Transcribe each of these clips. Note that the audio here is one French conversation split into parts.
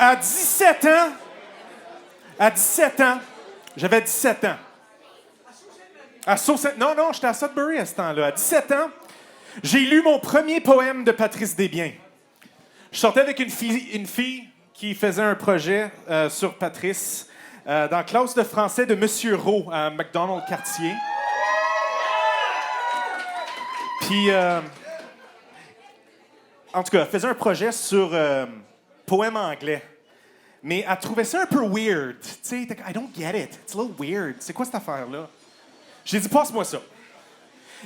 À 17 ans, j'avais 17 ans. Non, j'étais à Sudbury à ce temps-là. À 17 ans, j'ai lu mon premier poème de Patrice Desbiens. Je sortais avec une fille qui faisait un projet sur Patrice dans la classe de français de Monsieur Rowe à McDonald-Cartier. Puis, en tout cas, elle faisait un projet sur poème anglais. Mais elle trouvait ça un peu weird. Tu sais, I don't get it. It's a little weird. C'est quoi cette affaire-là? J'ai dit, passe-moi ça.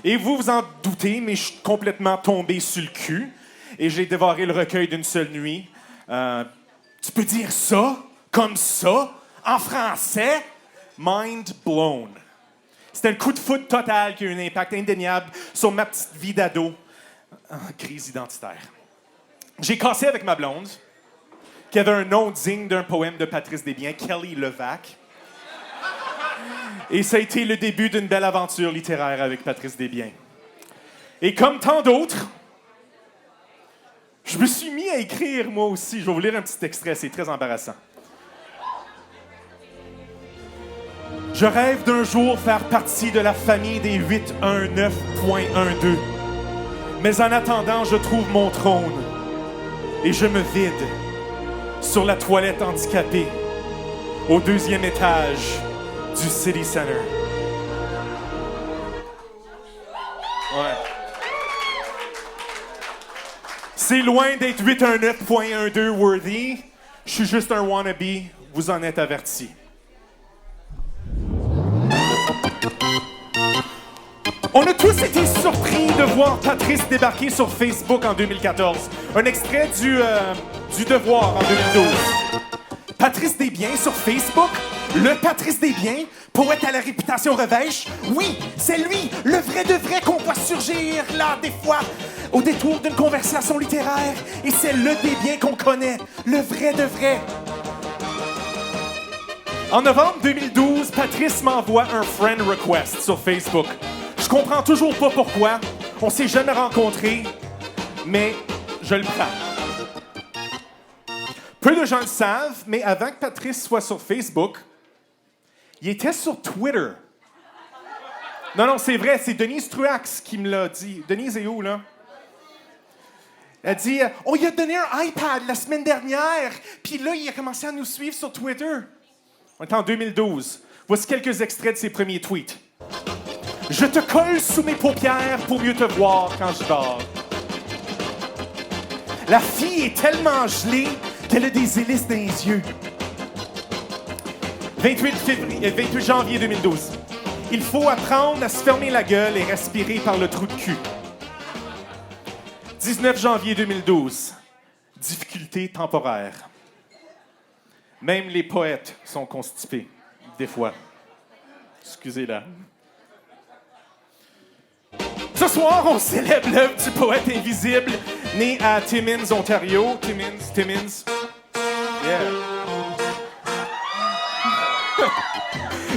Et vous en doutez, mais je suis complètement tombé sur le cul. Et j'ai dévoré le recueil d'une seule nuit. Tu peux dire ça? Comme ça? En français? Mind blown. C'était un coup de foudre total qui a eu un impact indéniable sur ma petite vie d'ado. Crise identitaire. J'ai cassé avec ma blonde, qui avait un nom digne d'un poème de Patrice Desbiens, Kelly Levac. Et ça a été le début d'une belle aventure littéraire avec Patrice Desbiens. Et comme tant d'autres, je me suis mis à écrire moi aussi. Je vais vous lire un petit extrait, c'est très embarrassant. Je rêve d'un jour faire partie de la famille des 819.12. Mais en attendant, je trouve mon trône et je me vide sur la toilette handicapée au 2e étage du City Center. Ouais. C'est loin d'être 819.12 worthy. Je suis juste un wannabe. Vous en êtes avertis. On a tous été surpris de voir Patrice débarquer sur Facebook en 2014. Un extrait du Devoir en 2012. Patrice Desbiens sur Facebook? Le Patrice Desbiens, poète à la réputation revêche? Oui, c'est lui, le vrai de vrai qu'on voit surgir là, des fois, au détour d'une conversation littéraire. Et c'est le Desbiens qu'on connaît, le vrai de vrai. En novembre 2012, Patrice m'envoie un friend request sur Facebook. Je comprends toujours pas pourquoi. On s'est jamais rencontrés, mais je le prends. Peu de gens le savent, mais avant que Patrice soit sur Facebook, il était sur Twitter. Non, c'est vrai, c'est Denise Truax qui me l'a dit. Denise est où, là? Elle dit « Oh, il a donné un iPad la semaine dernière, puis là, il a commencé à nous suivre sur Twitter. » On est en 2012. Voici quelques extraits de ses premiers tweets. « Je te colle sous mes paupières pour mieux te voir quand je dors. La fille est tellement gelée qu'elle a des hélices dans les yeux. » 28 janvier 2012. « Il faut apprendre à se fermer la gueule et respirer par le trou de cul. » 19 janvier 2012. « Difficulté temporaire. » Même les poètes sont constipés, des fois. Excusez-la. Ce soir, on célèbre l'œuvre du poète invisible, né à Timmins, Ontario. Timmins. Yeah.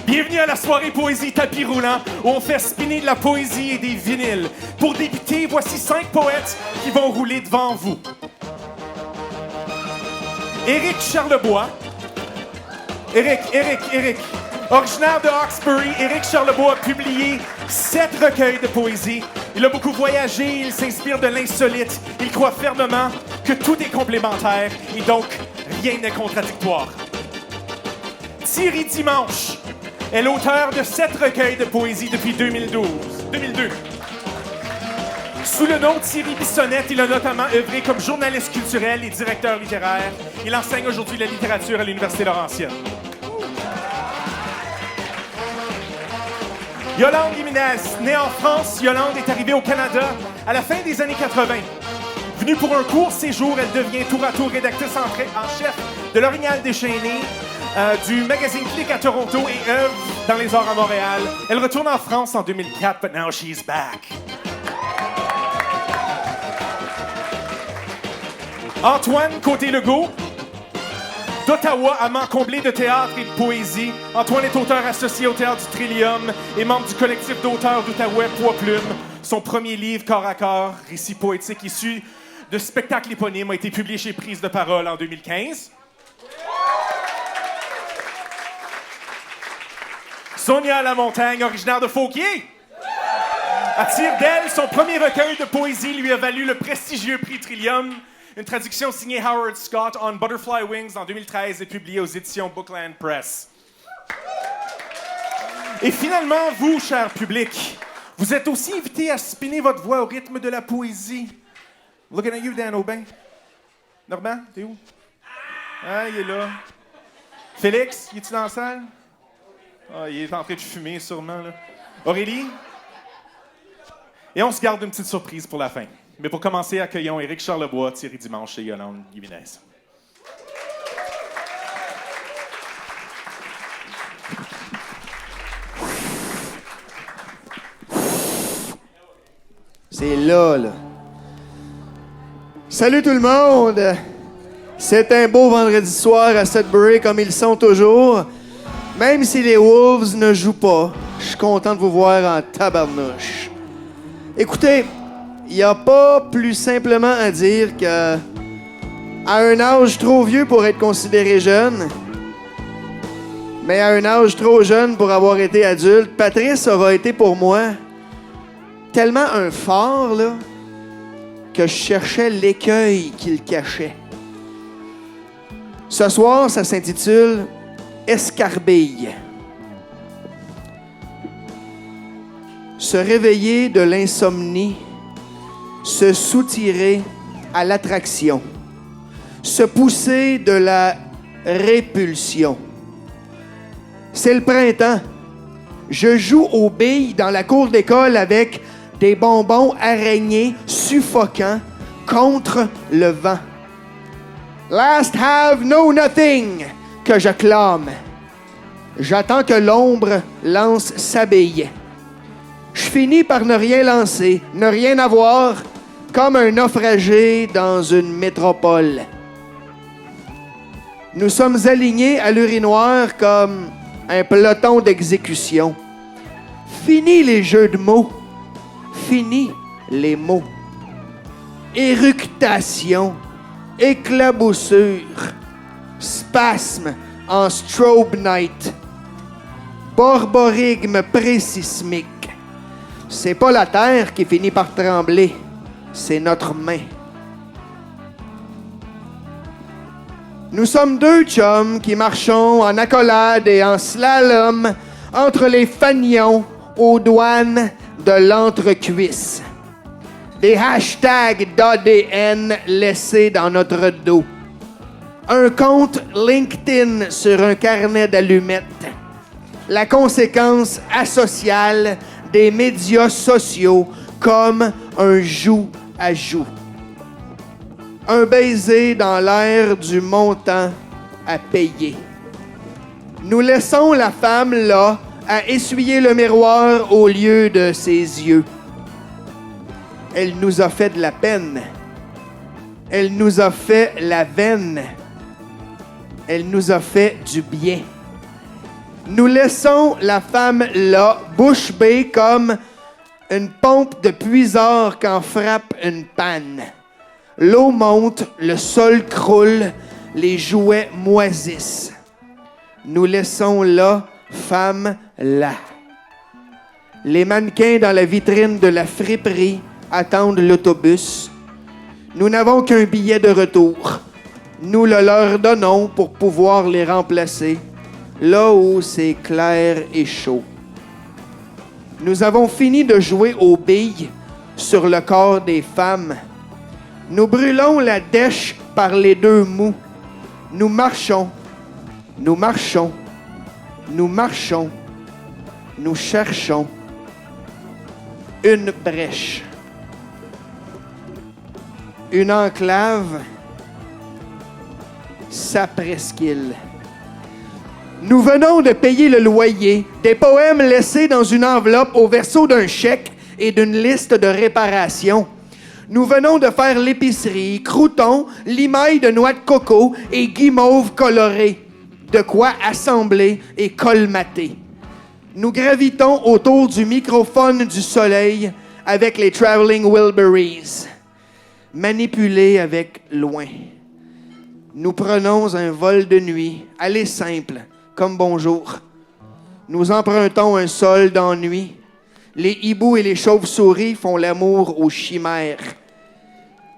Bienvenue à la soirée poésie tapis roulant, où on fait spinner de la poésie et des vinyles. Pour débuter, voici 5 poètes qui vont rouler devant vous. Éric Charlebois. Éric. Originaire de Hawkesbury, Éric Charlebois a publié 7 recueils de poésie. Il a beaucoup voyagé, il s'inspire de l'insolite. Il croit fermement que tout est complémentaire et donc rien n'est contradictoire. Thierry Dimanche est l'auteur de 7 recueils de poésie depuis 2002. Sous le nom de Thierry Bissonnette, il a notamment œuvré comme journaliste culturel et directeur littéraire. Il enseigne aujourd'hui la littérature à l'Université Laurentienne. Yolande Gimenez, née en France, Yolande est arrivée au Canada à la fin des années 80. Venue pour un court séjour, elle devient tour à tour rédactrice en chef de l'Orignal déchaîné, du magazine Click à Toronto et œuvre dans les arts à Montréal. Elle retourne en France en 2004, but now she's back. Antoine Côté-Legault, d'Ottawa, amant comblé de théâtre et de poésie. Antoine est auteur associé au Théâtre du Trillium et membre du collectif d'auteurs d'Outaouais Poids Plume. Son premier livre, Corps à corps, récit poétique issu de spectacles éponymes, a été publié chez Prise de Parole en 2015. Sonia Lamontagne, originaire de Fauquier. À tire d'elle, son premier recueil de poésie lui a valu le prestigieux prix Trillium. Une traduction signée Howard Scott, On Butterfly Wings, en 2013 et publiée aux éditions Bookland Press. Et finalement, vous, cher public, vous êtes aussi invité à spinner votre voix au rythme de la poésie. Looking at you, Dan Aubin. Normand, t'es où? Ah, il est là. Félix, il est-tu dans la salle? Ah, il est en train de fumer, sûrement, là. Aurélie? Et on se garde une petite surprise pour la fin. Mais pour commencer, accueillons Éric Charlebois, Thierry Dimanche et Yolande Guiminez. C'est là. Salut tout le monde! C'est un beau vendredi soir à Sudbury comme ils sont toujours. Même si les Wolves ne jouent pas, je suis content de vous voir en tabarnouche. Écoutez, il n'y a pas plus simplement à dire que, à un âge trop vieux pour être considéré jeune, mais à un âge trop jeune pour avoir été adulte, Patrice aura été pour moi tellement un phare, là, que je cherchais l'écueil qu'il cachait. Ce soir, ça s'intitule Escarbille. Se réveiller de l'insomnie, se soutirer à l'attraction, se pousser de la répulsion. C'est le printemps. Je joue aux billes dans la cour d'école avec des bonbons araignées suffocants contre le vent. Last have no nothing que je clame. J'attends que l'ombre lance sa bille. Je finis par ne rien lancer, ne rien avoir, comme un naufragé dans une métropole. Nous sommes alignés à l'urinoir comme un peloton d'exécution. Fini les jeux de mots. Fini les mots. Éructation, éclaboussure, spasme en strobe night, borborigme présismique. C'est pas la terre qui finit par trembler, c'est notre main. Nous sommes deux chums qui marchons en accolade et en slalom entre les fanions aux douanes de l'entrecuisse. Des hashtags d'ADN laissés dans notre dos. Un compte LinkedIn sur un carnet d'allumettes. La conséquence asociale des médias sociaux comme un joug à joug. Un baiser dans l'air du montant à payer. Nous laissons la femme là à essuyer le miroir au lieu de ses yeux. Elle nous a fait de la peine. Elle nous a fait la veine. Elle nous a fait du bien. Nous laissons la femme là, bouche bée comme une pompe de puisard quand frappe une panne. L'eau monte, le sol croule, les jouets moisissent. Nous laissons là, femme là. Les mannequins dans la vitrine de la friperie attendent l'autobus. Nous n'avons qu'un billet de retour. Nous le leur donnons pour pouvoir les remplacer, là où c'est clair et chaud. Nous avons fini de jouer aux billes sur le corps des femmes. Nous brûlons la dèche par les deux mous. Nous marchons, nous marchons, nous marchons, nous cherchons une brèche. Une enclave, sa presqu'île. Nous venons de payer le loyer, des poèmes laissés dans une enveloppe au verso d'un chèque et d'une liste de réparation. Nous venons de faire l'épicerie, croûtons, limailles de noix de coco et guimauves colorées. De quoi assembler et colmater. Nous gravitons autour du microphone du soleil avec les Traveling Wilburys. Manipulés avec loin. Nous prenons un vol de nuit, aller simple, comme bonjour. Nous empruntons un sol d'ennui. Les hiboux et les chauves-souris font l'amour aux chimères.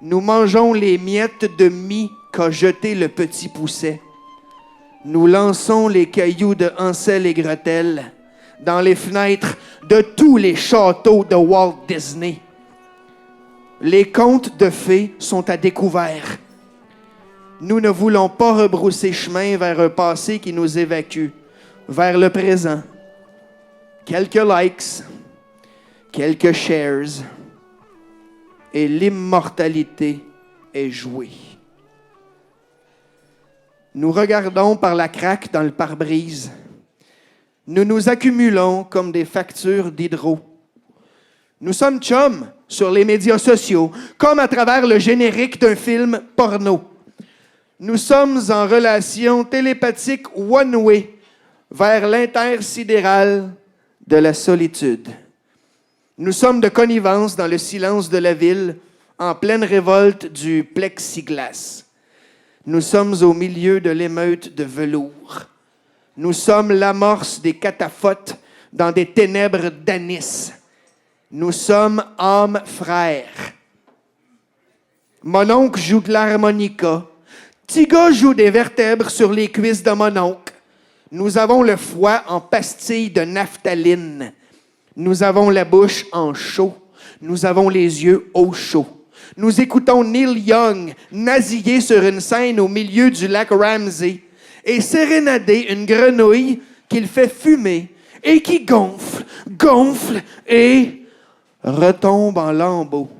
Nous mangeons les miettes de mie qu'a jeté le petit Pousset. Nous lançons les cailloux de Hansel et Gretel dans les fenêtres de tous les châteaux de Walt Disney. Les contes de fées sont à découvert. Nous ne voulons pas rebrousser chemin vers un passé qui nous évacue, vers le présent. Quelques likes, quelques shares, et l'immortalité est jouée. Nous regardons par la craque dans le pare-brise. Nous nous accumulons comme des factures d'hydro. Nous sommes chums sur les médias sociaux, comme à travers le générique d'un film porno. Nous sommes en relation télépathique one-way vers l'intersidéral de la solitude. Nous sommes de connivence dans le silence de la ville, en pleine révolte du plexiglas. Nous sommes au milieu de l'émeute de velours. Nous sommes l'amorce des cataphotes dans des ténèbres d'anis. Nous sommes âmes frères. Mon oncle joue de l'harmonica. Tiga joue des vertèbres sur les cuisses de mon oncle. Nous avons le foie en pastilles de naphtaline. Nous avons la bouche en chaud. Nous avons les yeux au chaud. Nous écoutons Neil Young nasiller sur une scène au milieu du lac Ramsey et sérénader une grenouille qu'il fait fumer et qui gonfle, gonfle et retombe en lambeaux.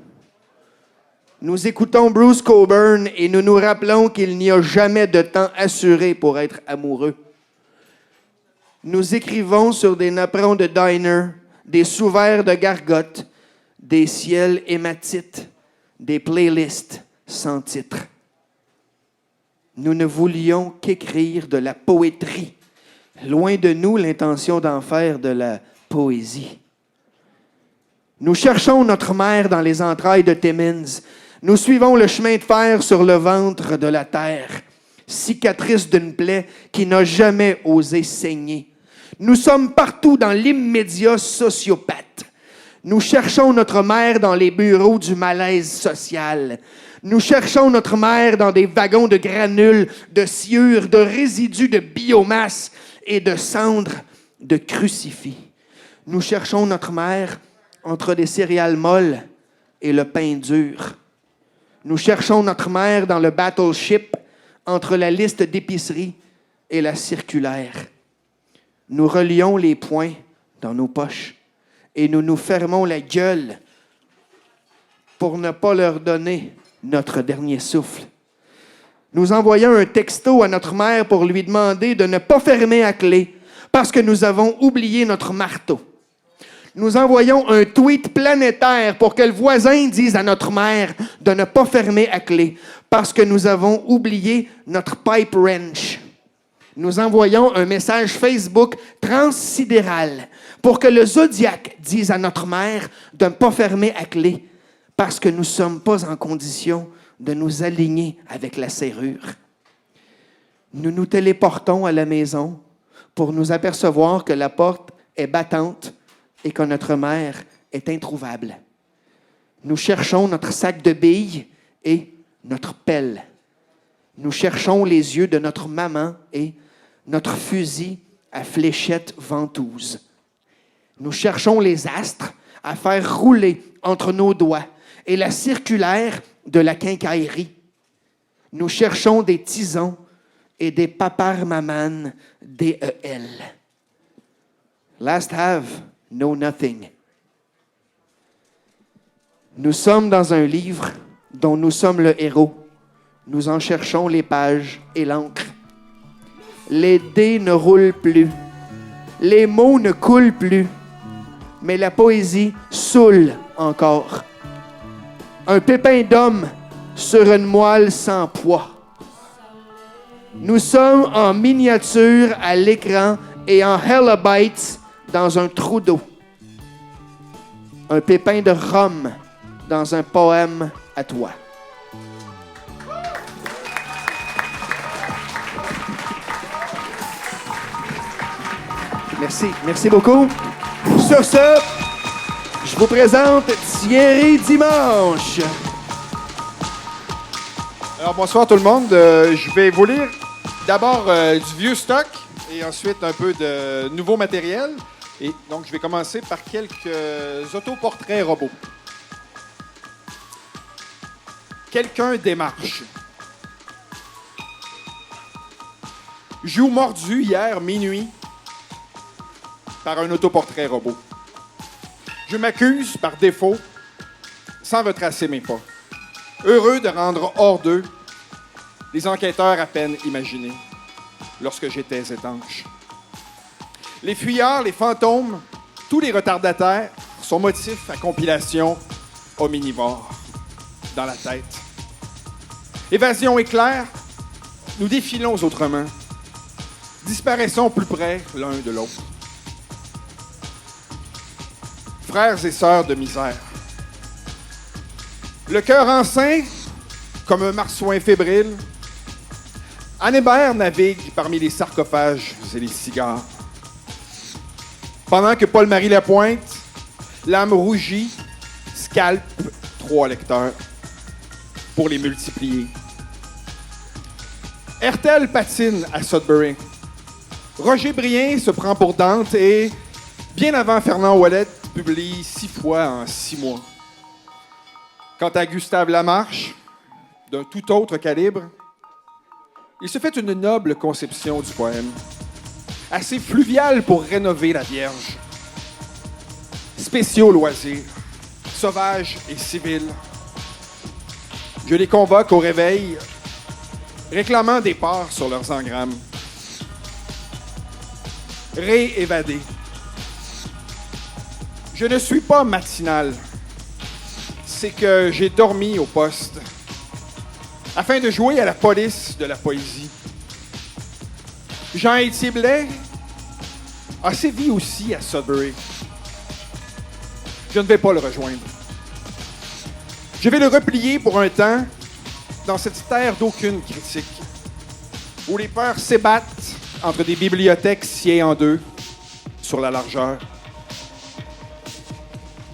Nous écoutons Bruce Cockburn et nous nous rappelons qu'il n'y a jamais de temps assuré pour être amoureux. Nous écrivons sur des napperons de diner, des sous-verts de gargote, des ciels hématites, des playlists sans titre. Nous ne voulions qu'écrire de la poétrie. Loin de nous l'intention d'en faire de la poésie. Nous cherchons notre mère dans les entrailles de Timmins. Nous suivons le chemin de fer sur le ventre de la terre, cicatrice d'une plaie qui n'a jamais osé saigner. Nous sommes partout dans l'immédiat sociopathe. Nous cherchons notre mère dans les bureaux du malaise social. Nous cherchons notre mère dans des wagons de granules, de sciure, de résidus de biomasse et de cendres de crucifix. Nous cherchons notre mère entre des céréales molles et le pain dur. Nous cherchons notre mère dans le battleship entre la liste d'épicerie et la circulaire. Nous relions les poings dans nos poches et nous nous fermons la gueule pour ne pas leur donner notre dernier souffle. Nous envoyons un texto à notre mère pour lui demander de ne pas fermer à clé parce que nous avons oublié notre marteau. Nous envoyons un tweet planétaire pour que le voisin dise à notre mère de ne pas fermer à clé parce que nous avons oublié notre pipe wrench. Nous envoyons un message Facebook transsidéral pour que le Zodiac dise à notre mère de ne pas fermer à clé parce que nous ne sommes pas en condition de nous aligner avec la serrure. Nous nous téléportons à la maison pour nous apercevoir que la porte est battante et que notre mère est introuvable. Nous cherchons notre sac de billes et notre pelle. Nous cherchons les yeux de notre maman et notre fusil à fléchette ventouse. Nous cherchons les astres à faire rouler entre nos doigts et la circulaire de la quincaillerie. Nous cherchons des tisons et des paparmamanes DEL. Last have, know nothing. Nous sommes dans un livre dont nous sommes le héros. Nous en cherchons les pages et l'encre. Les dés ne roulent plus. Les mots ne coulent plus. Mais la poésie saoule encore. Un pépin d'homme sur une moelle sans poids. Nous sommes en miniature à l'écran et en hellabite dans un trou d'eau. Un pépin de rhum dans un poème à toi. Merci. Merci beaucoup. Sur ce, je vous présente Thierry Dimanche. Alors, bonsoir tout le monde. Je vais vous lire d'abord du vieux stock et ensuite un peu de nouveau matériel. Et donc, je vais commencer par quelques autoportraits robots. Quelqu'un démarche. Joue mordu hier minuit par un autoportrait robot. Je m'accuse par défaut sans retracer mes pas. Heureux de rendre hors d'eux les enquêteurs à peine imaginés lorsque j'étais étanche. Les fuyards, les fantômes, tous les retardataires sont motifs à compilation omnivore dans la tête. Évasion éclair, nous défilons autrement. Disparaissons plus près l'un de l'autre. Frères et sœurs de misère. Le cœur enceint, comme un marsouin fébrile, Anne Hébert navigue parmi les sarcophages et les cigares. Pendant que Paul-Marie Lapointe, l'âme rougie, scalpe 3 lecteurs pour les multiplier. Hertel patine à Sudbury. Roger Brien se prend pour Dante et, bien avant Fernand Ouellet, publie 6 fois en 6 mois. Quant à Gustave Lamarche, d'un tout autre calibre, il se fait une noble conception du poème, assez fluvial pour rénover la Vierge. Spéciaux loisirs, sauvages et civils. Je les convoque au réveil, réclamant des parts sur leurs engrammes. Réévadé. Je ne suis pas matinal. C'est que j'ai dormi au poste afin de jouer à la police de la poésie. Jean-Étienne Blais a sévi aussi à Sudbury. Je ne vais pas le rejoindre. Je vais le replier pour un temps dans cette terre d'aucune critique, où les peurs s'ébattent entre des bibliothèques sciées en deux sur la largeur.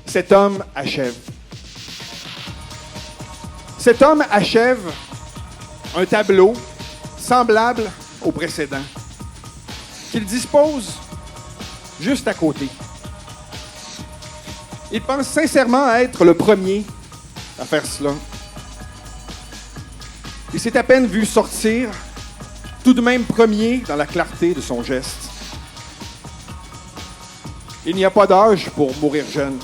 Cet homme achève. Cet homme achève un tableau semblable au précédent, qu'il dispose juste à côté. Il pense sincèrement être le premier à faire cela. Il s'est à peine vu sortir, tout de même premier dans la clarté de son geste. Il n'y a pas d'âge pour mourir jeune.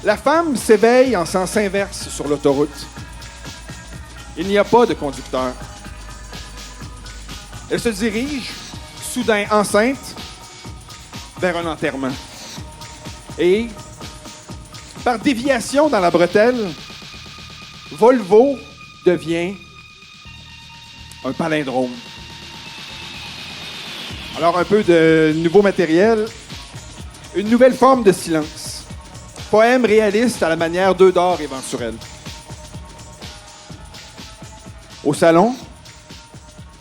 La femme s'éveille en sens inverse sur l'autoroute. Il n'y a pas de conducteur. Elle se dirige, soudain enceinte, vers un enterrement. Et, par déviation dans la bretelle, Volvo devient un palindrome. Alors, un peu de nouveau matériel. Une nouvelle forme de silence. Poème réaliste à la manière d'Eudore et Venturel. Au salon,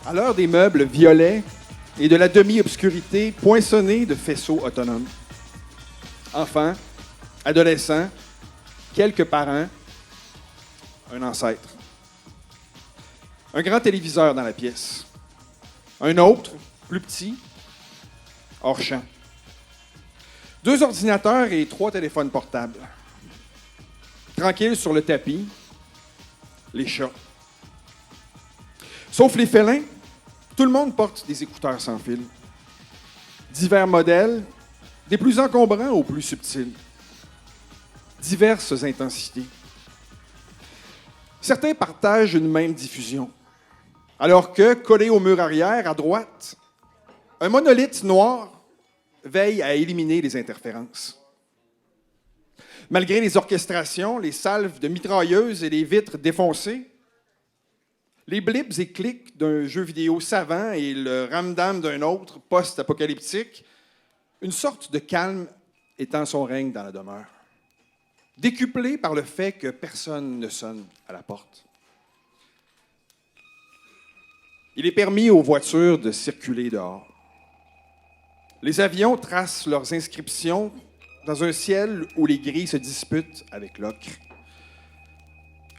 à l'heure des meubles violets et de la demi-obscurité poinçonnée de faisceaux autonomes. Enfants, adolescents, quelques parents, un ancêtre. Un grand téléviseur dans la pièce. Un autre, plus petit, hors champ. 2 ordinateurs et 3 téléphones portables. Tranquilles sur le tapis, les chats. Sauf les félins, tout le monde porte des écouteurs sans fil. Divers modèles, des plus encombrants aux plus subtils. Diverses intensités. Certains partagent une même diffusion. Alors que, collé au mur arrière, à droite, un monolithe noir veille à éliminer les interférences. Malgré les orchestrations, les salves de mitrailleuses et les vitres défoncées, les blips et clics d'un jeu vidéo savant et le ramdam d'un autre post-apocalyptique, une sorte de calme étend son règne dans la demeure, décuplé par le fait que personne ne sonne à la porte. Il est permis aux voitures de circuler dehors. Les avions tracent leurs inscriptions dans un ciel où les grilles se disputent avec l'ocre.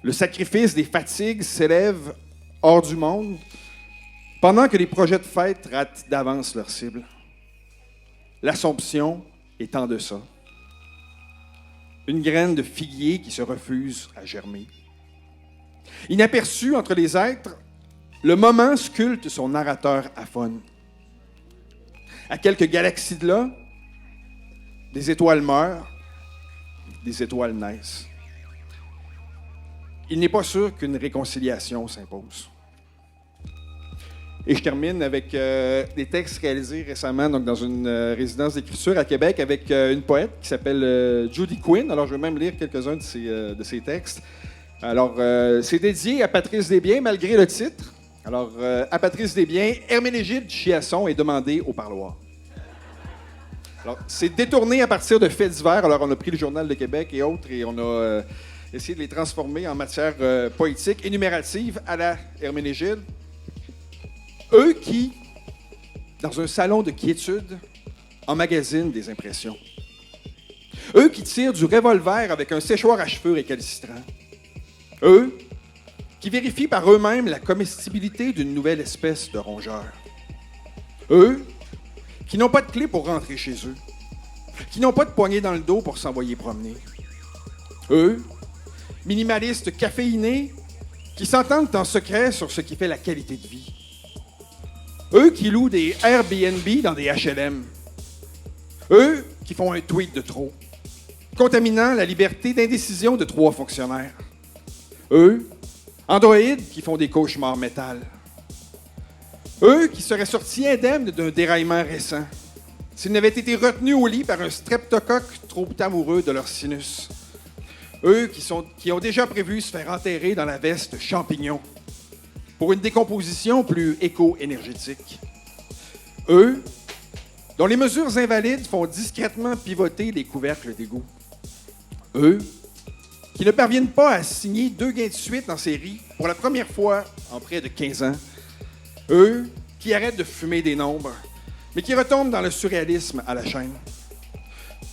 Le sacrifice des fatigues s'élève hors du monde, pendant que les projets de fête ratent d'avance leur cible. L'Assomption est en deçà. Une graine de figuier qui se refuse à germer. Inaperçu entre les êtres, le moment sculpte son narrateur aphone. À quelques galaxies de là, des étoiles meurent, des étoiles naissent. Il n'est pas sûr qu'une réconciliation s'impose. Et je termine avec des textes réalisés récemment donc dans une résidence d'écriture à Québec avec une poète qui s'appelle Judy Quinn. Alors, je vais même lire quelques-uns de ses textes. Alors, c'est dédié à Patrice Desbiens, malgré le titre. Alors, à Patrice Desbiens, Herménégilde Chiasson est demandé au parloir. Alors, c'est détourné à partir de faits divers. Alors, on a pris le Journal de Québec et autres et on a essayé de les transformer en matière poétique, énumérative à la Herménégilde. Eux qui, dans un salon de quiétude, emmagasinent des impressions. Eux qui tirent du revolver avec un séchoir à cheveux récalcitrant. Eux qui vérifient par eux-mêmes la comestibilité d'une nouvelle espèce de rongeur. Eux qui n'ont pas de clé pour rentrer chez eux. Qui n'ont pas de poignée dans le dos pour s'envoyer promener. Eux, minimalistes caféinés, qui s'entendent en secret sur ce qui fait la qualité de vie. Eux qui louent des Airbnb dans des HLM. Eux qui font un tweet de trop, contaminant la liberté d'indécision de 3 fonctionnaires. Eux, androïdes qui font des cauchemars métal. Eux qui seraient sortis indemnes d'un déraillement récent, s'ils n'avaient été retenus au lit par un streptocoque trop amoureux de leur sinus. Eux qui ont déjà prévu se faire enterrer dans la veste champignon, pour une décomposition plus éco-énergétique. Eux, dont les mesures invalides font discrètement pivoter les couvercles d'égout. Eux, qui ne parviennent pas à signer 2 gains de suite en série pour la première fois en près de 15 ans. Eux, qui arrêtent de fumer des nombres, mais qui retombent dans le surréalisme à la chaîne.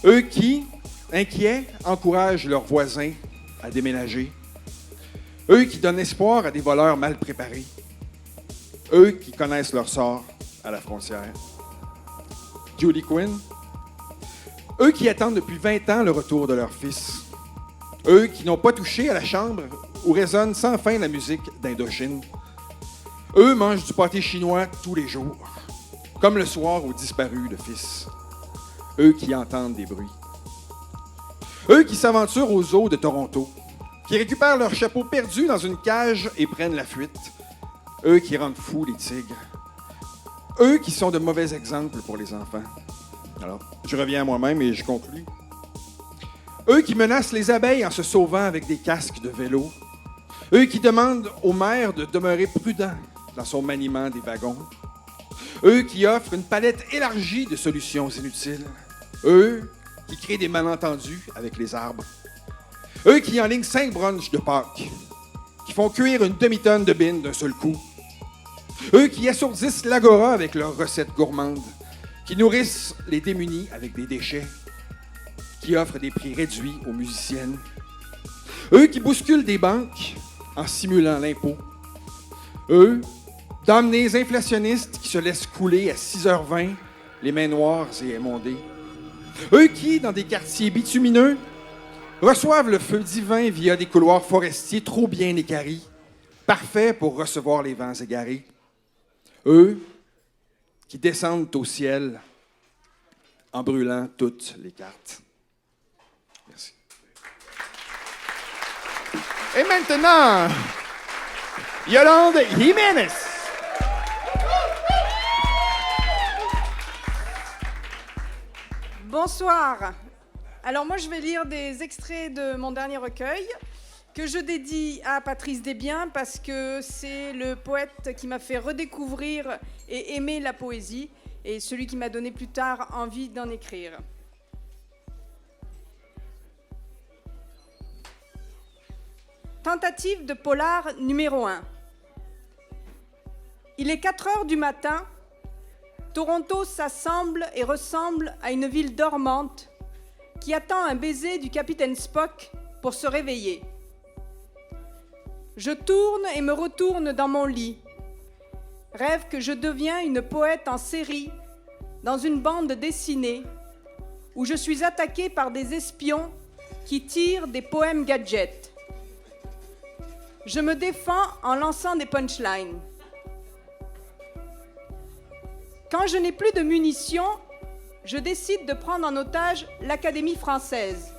Eux qui, inquiets, encouragent leurs voisins à déménager. Eux qui donnent espoir à des voleurs mal préparés. Eux qui connaissent leur sort à la frontière. Judy Quinn. Eux qui attendent depuis 20 ans le retour de leur fils. Eux qui n'ont pas touché à la chambre où résonne sans fin la musique d'Indochine. Eux mangent du pâté chinois tous les jours, comme le soir où disparut le fils. Eux qui entendent des bruits. Eux qui s'aventurent aux eaux de Toronto, qui récupèrent leur chapeau perdu dans une cage et prennent la fuite. Eux qui rendent fous les tigres. Eux qui sont de mauvais exemples pour les enfants. Alors, je reviens à moi-même et je conclus. Eux qui menacent les abeilles en se sauvant avec des casques de vélo. Eux qui demandent au maire de demeurer prudent dans son maniement des wagons. Eux qui offrent une palette élargie de solutions inutiles. Eux qui créent des malentendus avec les arbres. Eux qui enlignent 5 brunchs de Pâques, qui font cuire une demi-tonne de bines d'un seul coup. Eux qui assourdissent l'agora avec leurs recettes gourmandes, qui nourrissent les démunis avec des déchets, qui offrent des prix réduits aux musiciennes. Eux qui bousculent des banques en simulant l'impôt. Eux, damnés inflationnistes qui se laissent couler à 6h20, les mains noires et émondées. Eux qui, dans des quartiers bitumineux, reçoivent le feu divin via des couloirs forestiers trop bien équarris, parfaits pour recevoir les vents égarés. Eux qui descendent au ciel en brûlant toutes les cartes. Merci. Et maintenant, Yolande Jiménez. Bonsoir. Alors moi, je vais lire des extraits de mon dernier recueil que je dédie à Patrice Desbiens parce que c'est le poète qui m'a fait redécouvrir et aimer la poésie et celui qui m'a donné plus tard envie d'en écrire. Tentative de polar numéro 1. Il est 4 heures du matin, Toronto s'assemble et ressemble à une ville dormante qui attend un baiser du capitaine Spock pour se réveiller. Je tourne et me retourne dans mon lit. Rêve que je deviens une poète en série dans une bande dessinée où je suis attaquée par des espions qui tirent des poèmes gadgets. Je me défends en lançant des punchlines. Quand je n'ai plus de munitions, je décide de prendre en otage l'Académie française.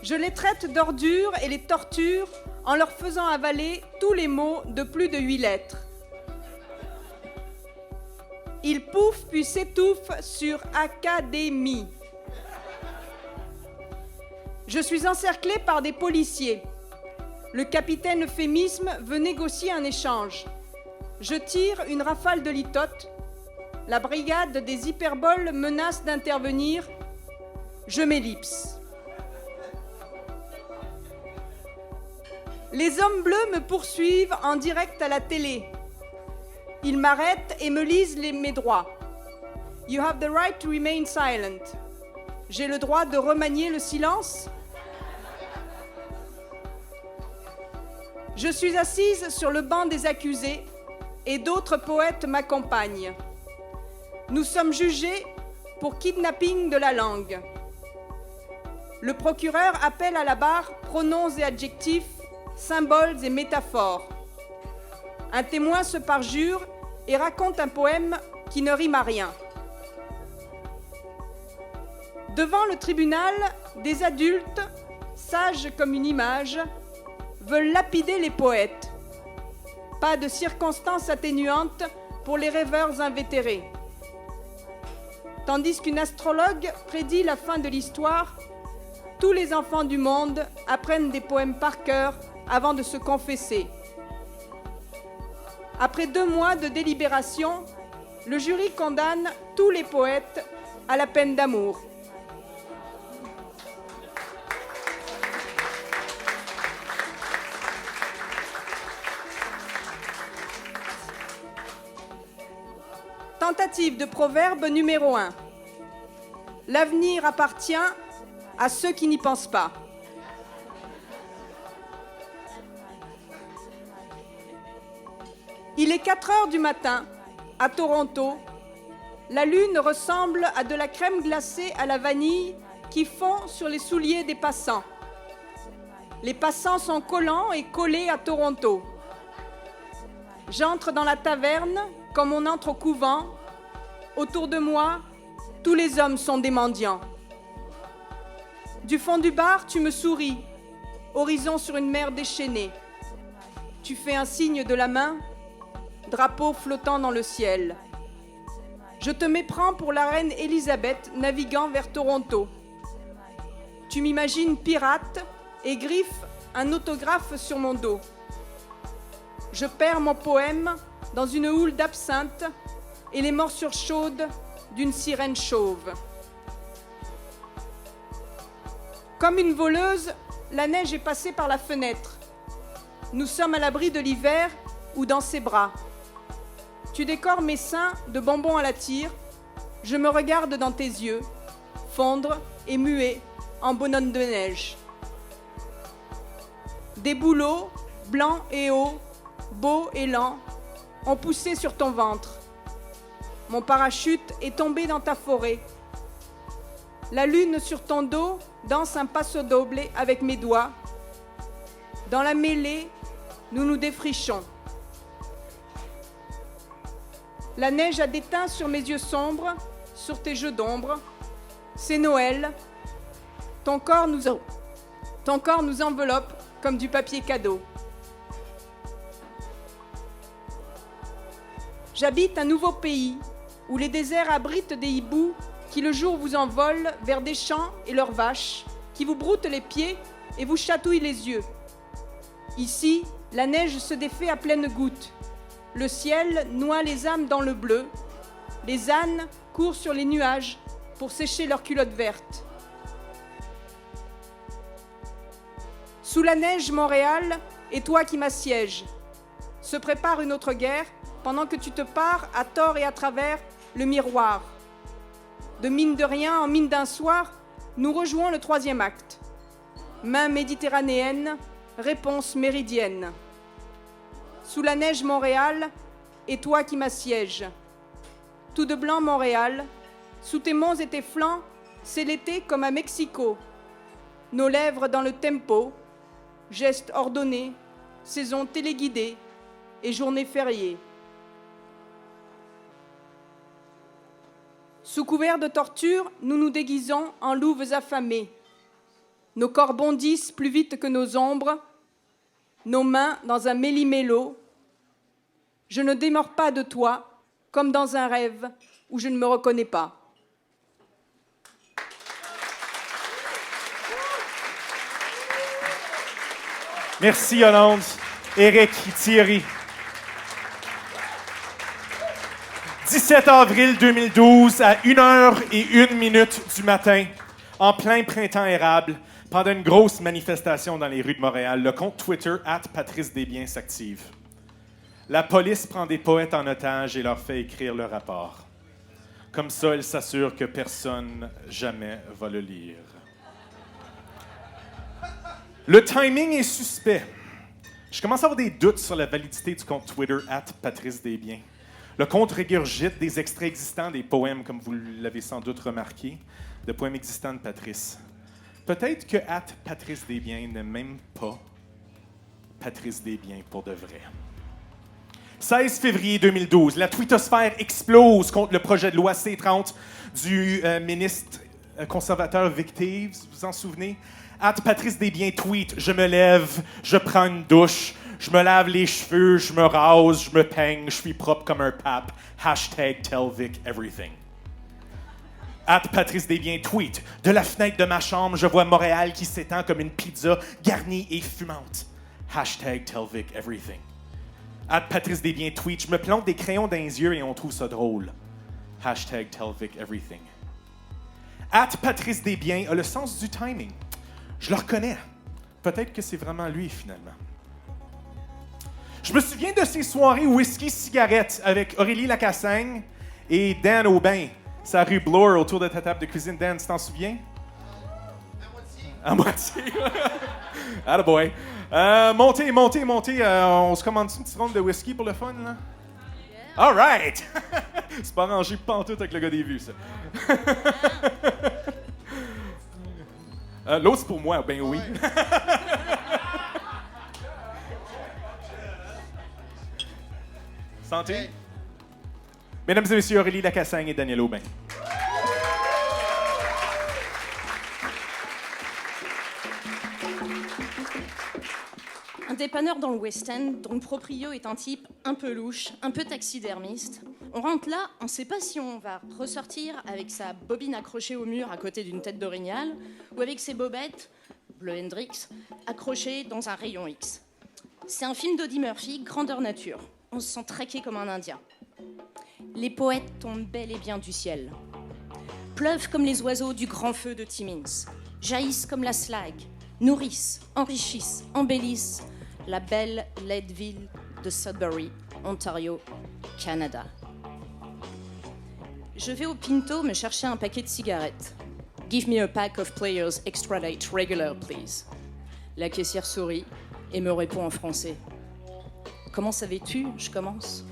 Je les traite d'ordures et les torture en leur faisant avaler tous les mots de plus de 8 lettres. Ils pouffent puis s'étouffent sur Académie. Je suis encerclée par des policiers. Le capitaine Euphémisme veut négocier un échange. Je tire une rafale de litote. La brigade des hyperboles menace d'intervenir. Je m'ellipse. Les hommes bleus me poursuivent en direct à la télé. Ils m'arrêtent et me lisent mes droits. You have the right to remain silent. J'ai le droit de remanier le silence? Je suis assise sur le banc des accusés et d'autres poètes m'accompagnent. Nous sommes jugés pour kidnapping de la langue. Le procureur appelle à la barre pronoms et adjectifs, symboles et métaphores. Un témoin se parjure et raconte un poème qui ne rime à rien. Devant le tribunal, des adultes, sages comme une image, veulent lapider les poètes. Pas de circonstances atténuantes pour les rêveurs invétérés. Tandis qu'une astrologue prédit la fin de l'histoire, tous les enfants du monde apprennent des poèmes par cœur avant de se confesser. Après 2 mois de délibération, le jury condamne tous les poètes à la peine d'amour. Tentative de proverbe numéro 1. L'avenir appartient à ceux qui n'y pensent pas. Il est 4 heures du matin, à Toronto. La lune ressemble à de la crème glacée à la vanille qui fond sur les souliers des passants. Les passants sont collants et collés à Toronto. J'entre dans la taverne comme on entre au couvent. Autour de moi, tous les hommes sont des mendiants. Du fond du bar, tu me souris, horizon sur une mer déchaînée. Tu fais un signe de la main, drapeau flottant dans le ciel. Je te méprends pour la reine Élisabeth naviguant vers Toronto. Tu m'imagines pirate et griffe un autographe sur mon dos. Je perds mon poème dans une houle d'absinthe et les morsures chaudes d'une sirène chauve. Comme une voleuse, la neige est passée par la fenêtre. Nous sommes à l'abri de l'hiver ou dans ses bras. Tu décores mes seins de bonbons à la tire. Je me regarde dans tes yeux, fondre et muer en bonhomme de neige. Des bouleaux, blancs et hauts, beaux et lents, ont poussé sur ton ventre. Mon parachute est tombé dans ta forêt. La lune sur ton dos danse un passo doble avec mes doigts. Dans la mêlée, nous nous défrichons. La neige a des teints sur mes yeux sombres, sur tes jeux d'ombre. C'est Noël. Ton corps nous enveloppe comme du papier cadeau. J'habite un nouveau pays où les déserts abritent des hiboux qui le jour vous envolent vers des champs et leurs vaches, qui vous broutent les pieds et vous chatouillent les yeux. Ici, la neige se défait à pleines gouttes. Le ciel noie les âmes dans le bleu. Les ânes courent sur les nuages pour sécher leurs culottes vertes. Sous la neige, Montréal, et toi qui m'assièges. Se prépare une autre guerre pendant que tu te pares à tort et à travers le miroir. De mine de rien en mine d'un soir, nous rejouons le troisième acte. Main méditerranéenne, réponse méridienne. Sous la neige Montréal, et toi qui m'assièges. Tout de blanc Montréal, sous tes monts et tes flancs, c'est l'été comme à Mexico. Nos lèvres dans le tempo, gestes ordonnés, saison téléguidée et journée fériée. Sous couvert de torture, nous nous déguisons en louves affamées. Nos corps bondissent plus vite que nos ombres, nos mains dans un méli-mélo. Je ne démords pas de toi, comme dans un rêve où je ne me reconnais pas. Merci Yolande, Éric, Thierry. 17 avril 2012, à 1h01 du matin, en plein printemps érable, pendant une grosse manifestation dans les rues de Montréal, le compte Twitter @PatriceDesbiens s'active. La police prend des poètes en otage et leur fait écrire le rapport. Comme ça, elle s'assure que personne jamais va le lire. Le timing est suspect. Je commence à avoir des doutes sur la validité du compte Twitter @PatriceDesbiens. Le compte régurgite des extraits existants des poèmes, comme vous l'avez sans doute remarqué, de poèmes existants de Patrice. Peut-être que @PatriceDesbiens n'est même pas Patrice Desbiens pour de vrai. 16 février 2012, la twittosphère explose contre le projet de loi C-30 du ministre conservateur Vic Teves, vous vous en souvenez? @PatriceDesbiens tweet « Je me lève, je prends une douche, je me lave les cheveux, je me rase, je me peigne, je suis propre comme un pape. #TellVicEverything. » @PatriceDesbiens tweet « De la fenêtre de ma chambre, je vois Montréal qui s'étend comme une pizza garnie et fumante. #TellVicEverything. » @PatriceDesbiens tweet « Je me plante des crayons dans les yeux et on trouve ça drôle. #TellVicEverything. » @PatriceDesbiens a le sens du timing. Je le reconnais. Peut-être que c'est vraiment lui, finalement. Je me souviens de ces soirées whisky-cigarette avec Aurélie Lacassagne et Dan Aubin, sa rue Bloor, autour de ta table de cuisine. Dan, tu t'en souviens? À moitié. Attaboy. Montez. On se commande une petite ronde de whisky pour le fun, là? Yeah. All right! C'est pas rangé pantoute avec le gars des vues, ça. L'autre, c'est pour moi, ben oui. Santé. Hey. Mesdames et messieurs, Aurélie Lacassagne et Daniel Aubin. Un dépanneur dans le West End, dont le proprio est un type un peu louche, un peu taxidermiste. On rentre là, on ne sait pas si on va ressortir avec sa bobine accrochée au mur à côté d'une tête d'orignal ou avec ses bobettes, bleu Hendrix, accrochées dans un rayon X. C'est un film d'Audie Murphy, grandeur nature. On se sent traqué comme un Indien. Les poètes tombent bel et bien du ciel. Pleuvent comme les oiseaux du grand feu de Timmins. Jaillissent comme la slag. Nourrissent, enrichissent, embellissent la belle laide ville de Sudbury, Ontario, Canada. Je vais au Pinto me chercher un paquet de cigarettes. Give me a pack of Players Extra Light Regular, please. La caissière sourit et me répond en français. Comment savais-tu? Je commence.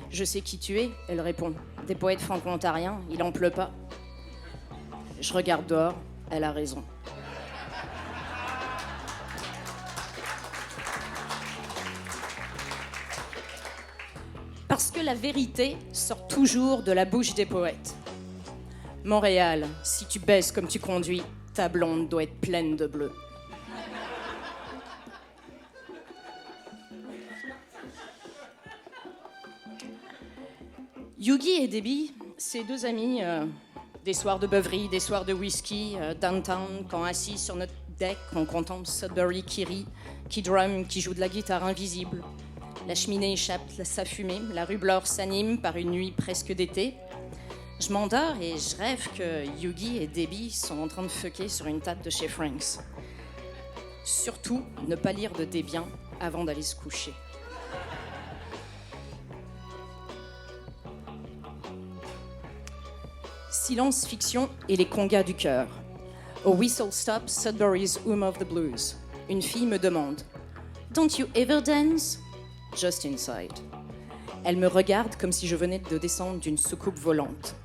Je sais qui tu es, elle répond. Des poètes franco-ontariens, il en pleut pas. Je regarde dehors, elle a raison. Parce que la vérité sort toujours de la bouche des poètes. Montréal, si tu baisses comme tu conduis, ta blonde doit être pleine de bleu. Yugi et Debbie, c'est deux amis, des soirs de beuverie, des soirs de whisky, downtown, quand assis sur notre deck, on contemple Sudbury qui rit, qui drum, qui joue de la guitare invisible. La cheminée échappe sa fumée, la rue Bloor s'anime par une nuit presque d'été. Je m'endors et je rêve que Yugi et Debbie sont en train de fucker sur une table de chez Frank's. Surtout, ne pas lire de Desbiens avant d'aller se coucher. Silence Fiction et les congas du cœur. Au Whistle Stop, Sudbury's Home of the Blues. Une fille me demande « Don't you ever dance ?» Just inside. Elle me regarde comme si je venais de descendre d'une soucoupe volante.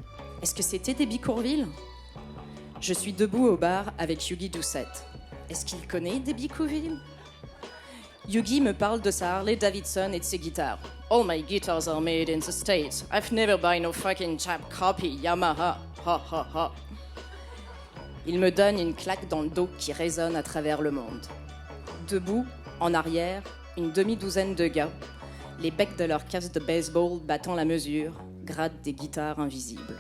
Est-ce que c'était Debbie Courville ? Je suis debout au bar avec Yugi Doucette. Est-ce qu'il connaît Debbie Courville ? Yugi me parle de sa Harley Davidson et de ses guitares. All my guitars are made in the States. I've never buy no fucking chap copy Yamaha. Ha ha ha. Il me donne une claque dans le dos qui résonne à travers le monde. Debout, en arrière, une demi-douzaine de gars, les becs de leurs casques de baseball battant la mesure, grattent des guitares invisibles.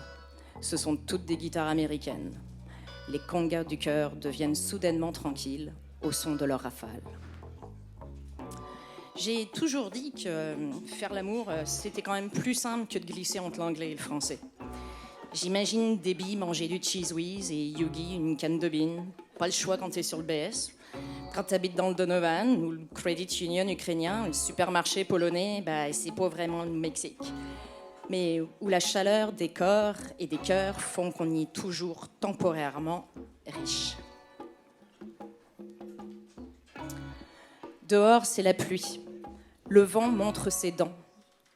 Ce sont toutes des guitares américaines. Les congas du cœur deviennent soudainement tranquilles au son de leurs rafales. J'ai toujours dit que faire l'amour, c'était quand même plus simple que de glisser entre l'anglais et le français. J'imagine Debbie manger du cheese whiz et Yugi une canne de bean. Pas le choix quand t'es sur le BS. Quand t'habites dans le Donovan ou le Credit Union ukrainien, le supermarché polonais, c'est pas vraiment le Mexique. Mais où la chaleur des corps et des cœurs font qu'on y est toujours temporairement riche. Dehors, c'est la pluie. Le vent montre ses dents.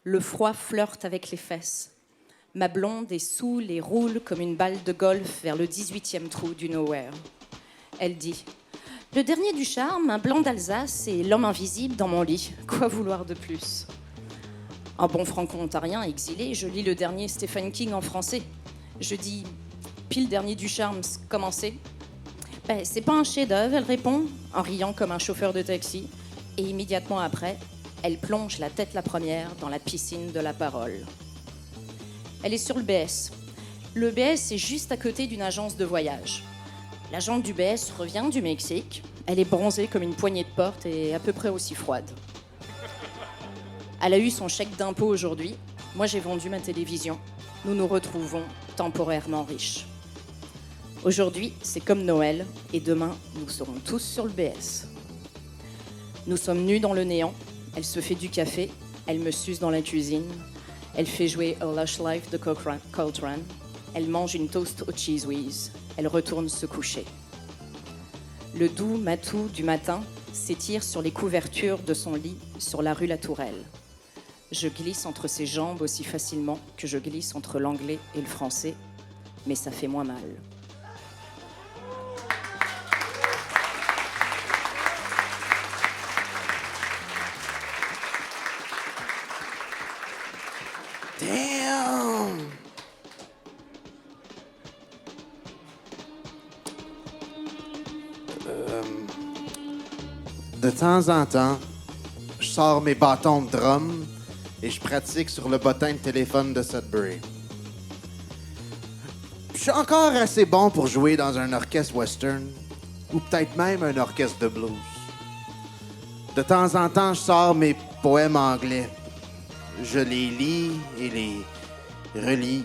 Le froid flirte avec les fesses. Ma blonde est saoule et roule comme une balle de golf vers le 18e trou du nowhere. Elle dit « Le dernier du charme, un blanc d'Alsace et l'homme invisible dans mon lit. Quoi vouloir de plus ?» En bon franco-ontarien exilé, je lis le dernier Stephen King en français. Je dis « Puis le dernier du charme, comment c'est ?» C'est pas un chef-d'œuvre, elle répond, en riant comme un chauffeur de taxi. Et immédiatement après, elle plonge la tête la première dans la piscine de la parole. Elle est sur le BS. Le BS est juste à côté d'une agence de voyage. L'agente du BS revient du Mexique. Elle est bronzée comme une poignée de porte et à peu près aussi froide. Elle a eu son chèque d'impôt aujourd'hui. Moi, j'ai vendu ma télévision. Nous nous retrouvons temporairement riches. Aujourd'hui, c'est comme Noël, et demain, nous serons tous sur le BS. Nous sommes nus dans le néant. Elle se fait du café. Elle me suce dans la cuisine. Elle fait jouer A Lush Life de Coltrane. Elle mange une toast au cheese whiz. Elle retourne se coucher. Le doux matou du matin s'étire sur les couvertures de son lit sur la rue La Tourelle. Je glisse entre ses jambes aussi facilement que je glisse entre l'anglais et le français, mais ça fait moins mal. Damn! De temps en temps, je sors mes bâtons de drum et je pratique sur le bottin de téléphone de Sudbury. Je suis encore assez bon pour jouer dans un orchestre western ou peut-être même un orchestre de blues. De temps en temps, je sors mes poèmes anglais. Je les lis et les relis.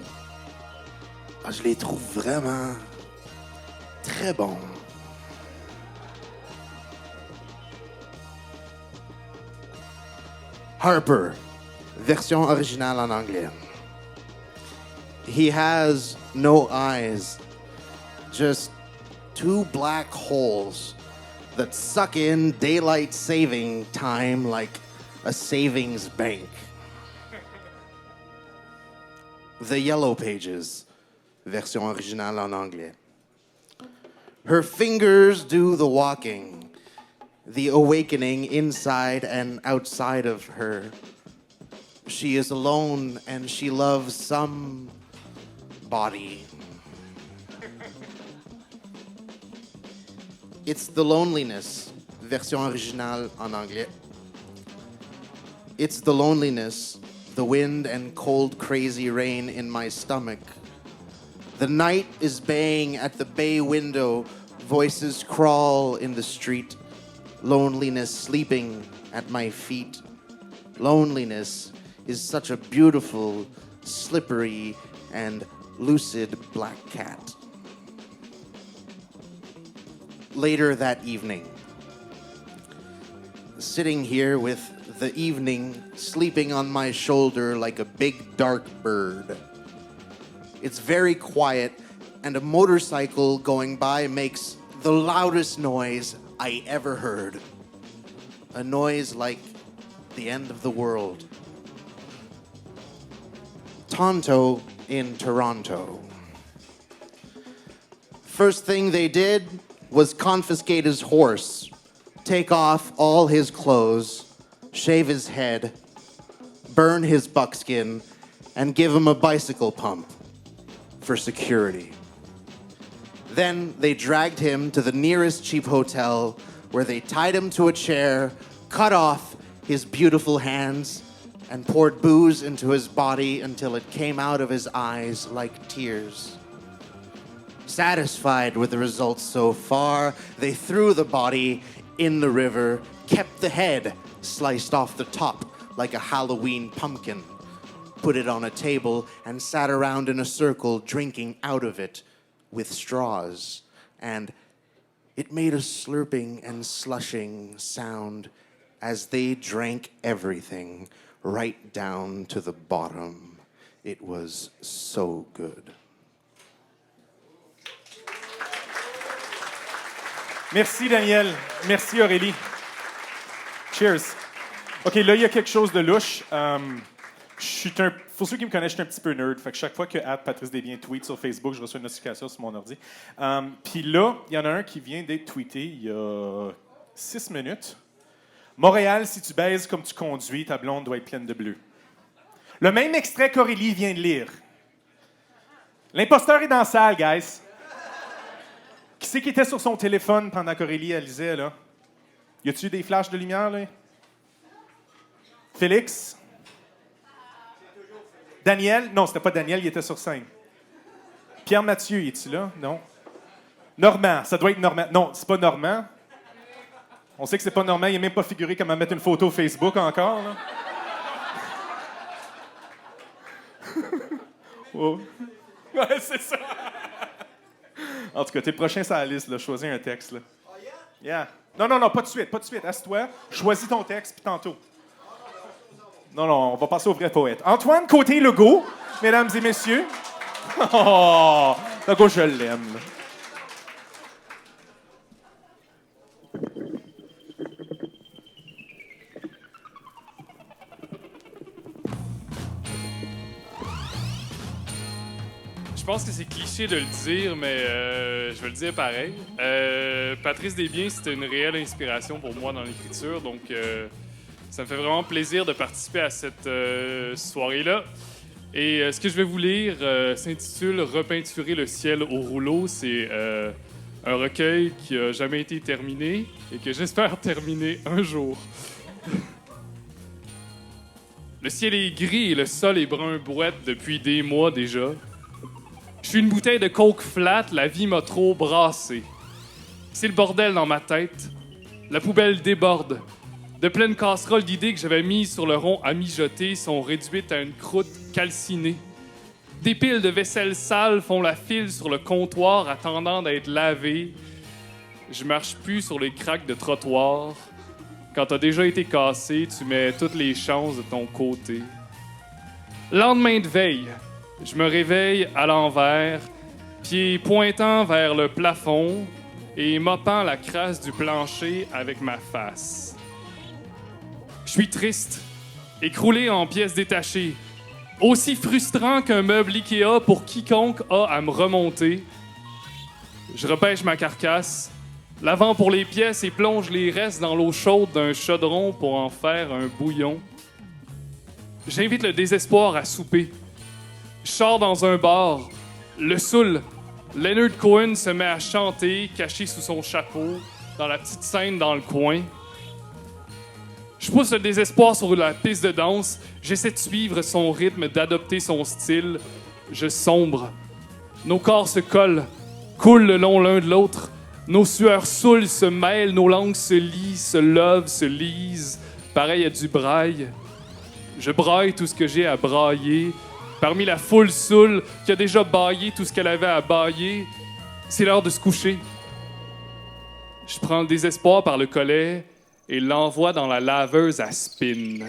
Je les trouve vraiment très bons. Harper, version originale en anglais. He has no eyes, just two black holes that suck in daylight saving time like a savings bank. The Yellow Pages, version originale en anglais. Her fingers do the walking, the awakening inside and outside of her. She is alone and she loves somebody. It's the loneliness, version originale en anglais. It's the loneliness, the wind and cold crazy rain in my stomach. The night is baying at the bay window, voices crawl in the street. Loneliness sleeping at my feet. Loneliness is such a beautiful, slippery, and lucid black cat. Later that evening, sitting here with the evening sleeping on my shoulder like a big dark bird. It's very quiet, and a motorcycle going by makes the loudest noise I ever heard. A noise like the end of the world. Tonto in Toronto. First thing they did was confiscate his horse, take off all his clothes, shave his head, burn his buckskin, and give him a bicycle pump for security. Then they dragged him to the nearest cheap hotel where they tied him to a chair, cut off his beautiful hands, and poured booze into his body until it came out of his eyes like tears. Satisfied with the results so far, they threw the body in the river, kept the head sliced off the top like a Halloween pumpkin, put it on a table, and sat around in a circle drinking out of it with straws. And it made a slurping and slushing sound as they drank everything right down to the bottom. It was so good. Merci, Daniel. Merci, Aurélie. Cheers. OK, là, il y a quelque chose de louche. Pour ceux qui me connaissent, je suis un petit peu nerd. Fait que chaque fois que Patrice Desbiens tweet sur Facebook, je reçois une notification sur mon ordi. Puis là, il y en a un qui vient d'être tweeté il y a 6 minutes. Montréal, si tu baises comme tu conduis, ta blonde doit être pleine de bleu. Le même extrait qu'Aurélie vient de lire. L'imposteur est dans la salle, guys. Qui c'est qui était sur son téléphone pendant qu'Aurélie elle lisait, là? Y a-tu eu des flashs de lumière, là? Félix? Daniel? Non, c'était pas Daniel, il était sur scène. Pierre Mathieu, est-tu là? Non. Normand, ça doit être Normand. Non, c'est pas Normand. On sait que c'est pas Normand, il n'est même pas figuré comment mettre une photo Facebook encore, là. Oh. Ouais, c'est ça. En tout cas, t'es le prochain sur la liste, là. Choisis un texte, là. Yeah. Non, pas de suite, Assieds-toi, choisis ton texte, puis tantôt. Non, on va passer au vrai poète. Antoine Côté-Legault, mesdames et messieurs. Oh, Legault, je l'aime, là. Je pense que c'est cliché de le dire, mais je vais le dire pareil. Patrice Desbiens, c'était une réelle inspiration pour moi dans l'écriture, donc ça me fait vraiment plaisir de participer à cette soirée-là. Et ce que je vais vous lire s'intitule « Repeinturer le ciel au rouleau ». C'est un recueil qui n'a jamais été terminé et que j'espère terminer un jour. Le ciel est gris et le sol est brun bouette depuis des mois déjà. Je suis une bouteille de coke flat, la vie m'a trop brassé. C'est le bordel dans ma tête. La poubelle déborde. De pleines casseroles d'idées que j'avais mises sur le rond à mijoter sont réduites à une croûte calcinée. Des piles de vaisselle sale font la file sur le comptoir attendant d'être lavées. Je marche plus sur les craques de trottoir. Quand t'as déjà été cassé, tu mets toutes les chances de ton côté. Lendemain de veille. Je me réveille à l'envers, pieds pointant vers le plafond et mopant la crasse du plancher avec ma face. Je suis triste, écroulé en pièces détachées, aussi frustrant qu'un meuble Ikea pour quiconque a à me remonter. Je repêche ma carcasse, l'avant pour les pièces et plonge les restes dans l'eau chaude d'un chaudron pour en faire un bouillon. J'invite le désespoir à souper. Je sors dans un bar. Le saoul. Leonard Cohen se met à chanter, caché sous son chapeau, dans la petite scène dans le coin. Je pousse le désespoir sur la piste de danse. J'essaie de suivre son rythme, d'adopter son style. Je sombre. Nos corps se collent, coulent le long l'un de l'autre. Nos sueurs saoules se mêlent, nos langues se lient, se lovent, se lisent. Pareil à du braille. Je braille tout ce que j'ai à brailler. Parmi la foule saoule qui a déjà baillé tout ce qu'elle avait à bailler, c'est l'heure de se coucher. Je prends le désespoir par le collet et l'envoie dans la laveuse à spin.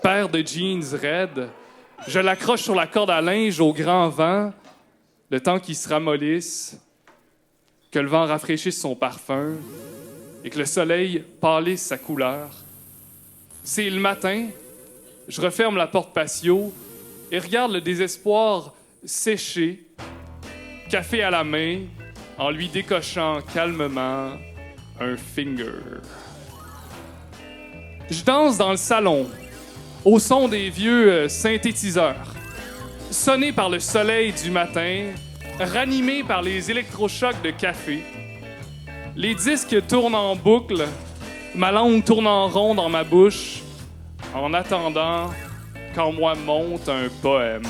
Paire de jeans raides, Je l'accroche sur la corde à linge au grand vent, le temps qu'il se ramollisse, que le vent rafraîchisse son parfum et que le soleil pâlisse sa couleur. C'est le matin, je referme la porte patio et regarde le désespoir sécher, café à la main, en lui décochant calmement un finger. Je danse dans le salon, au son des vieux synthétiseurs, sonné par le soleil du matin, ranimé par les électrochocs de café. Les disques tournent en boucle, ma langue tourne en rond dans ma bouche, en attendant qu'en moi monte un poème.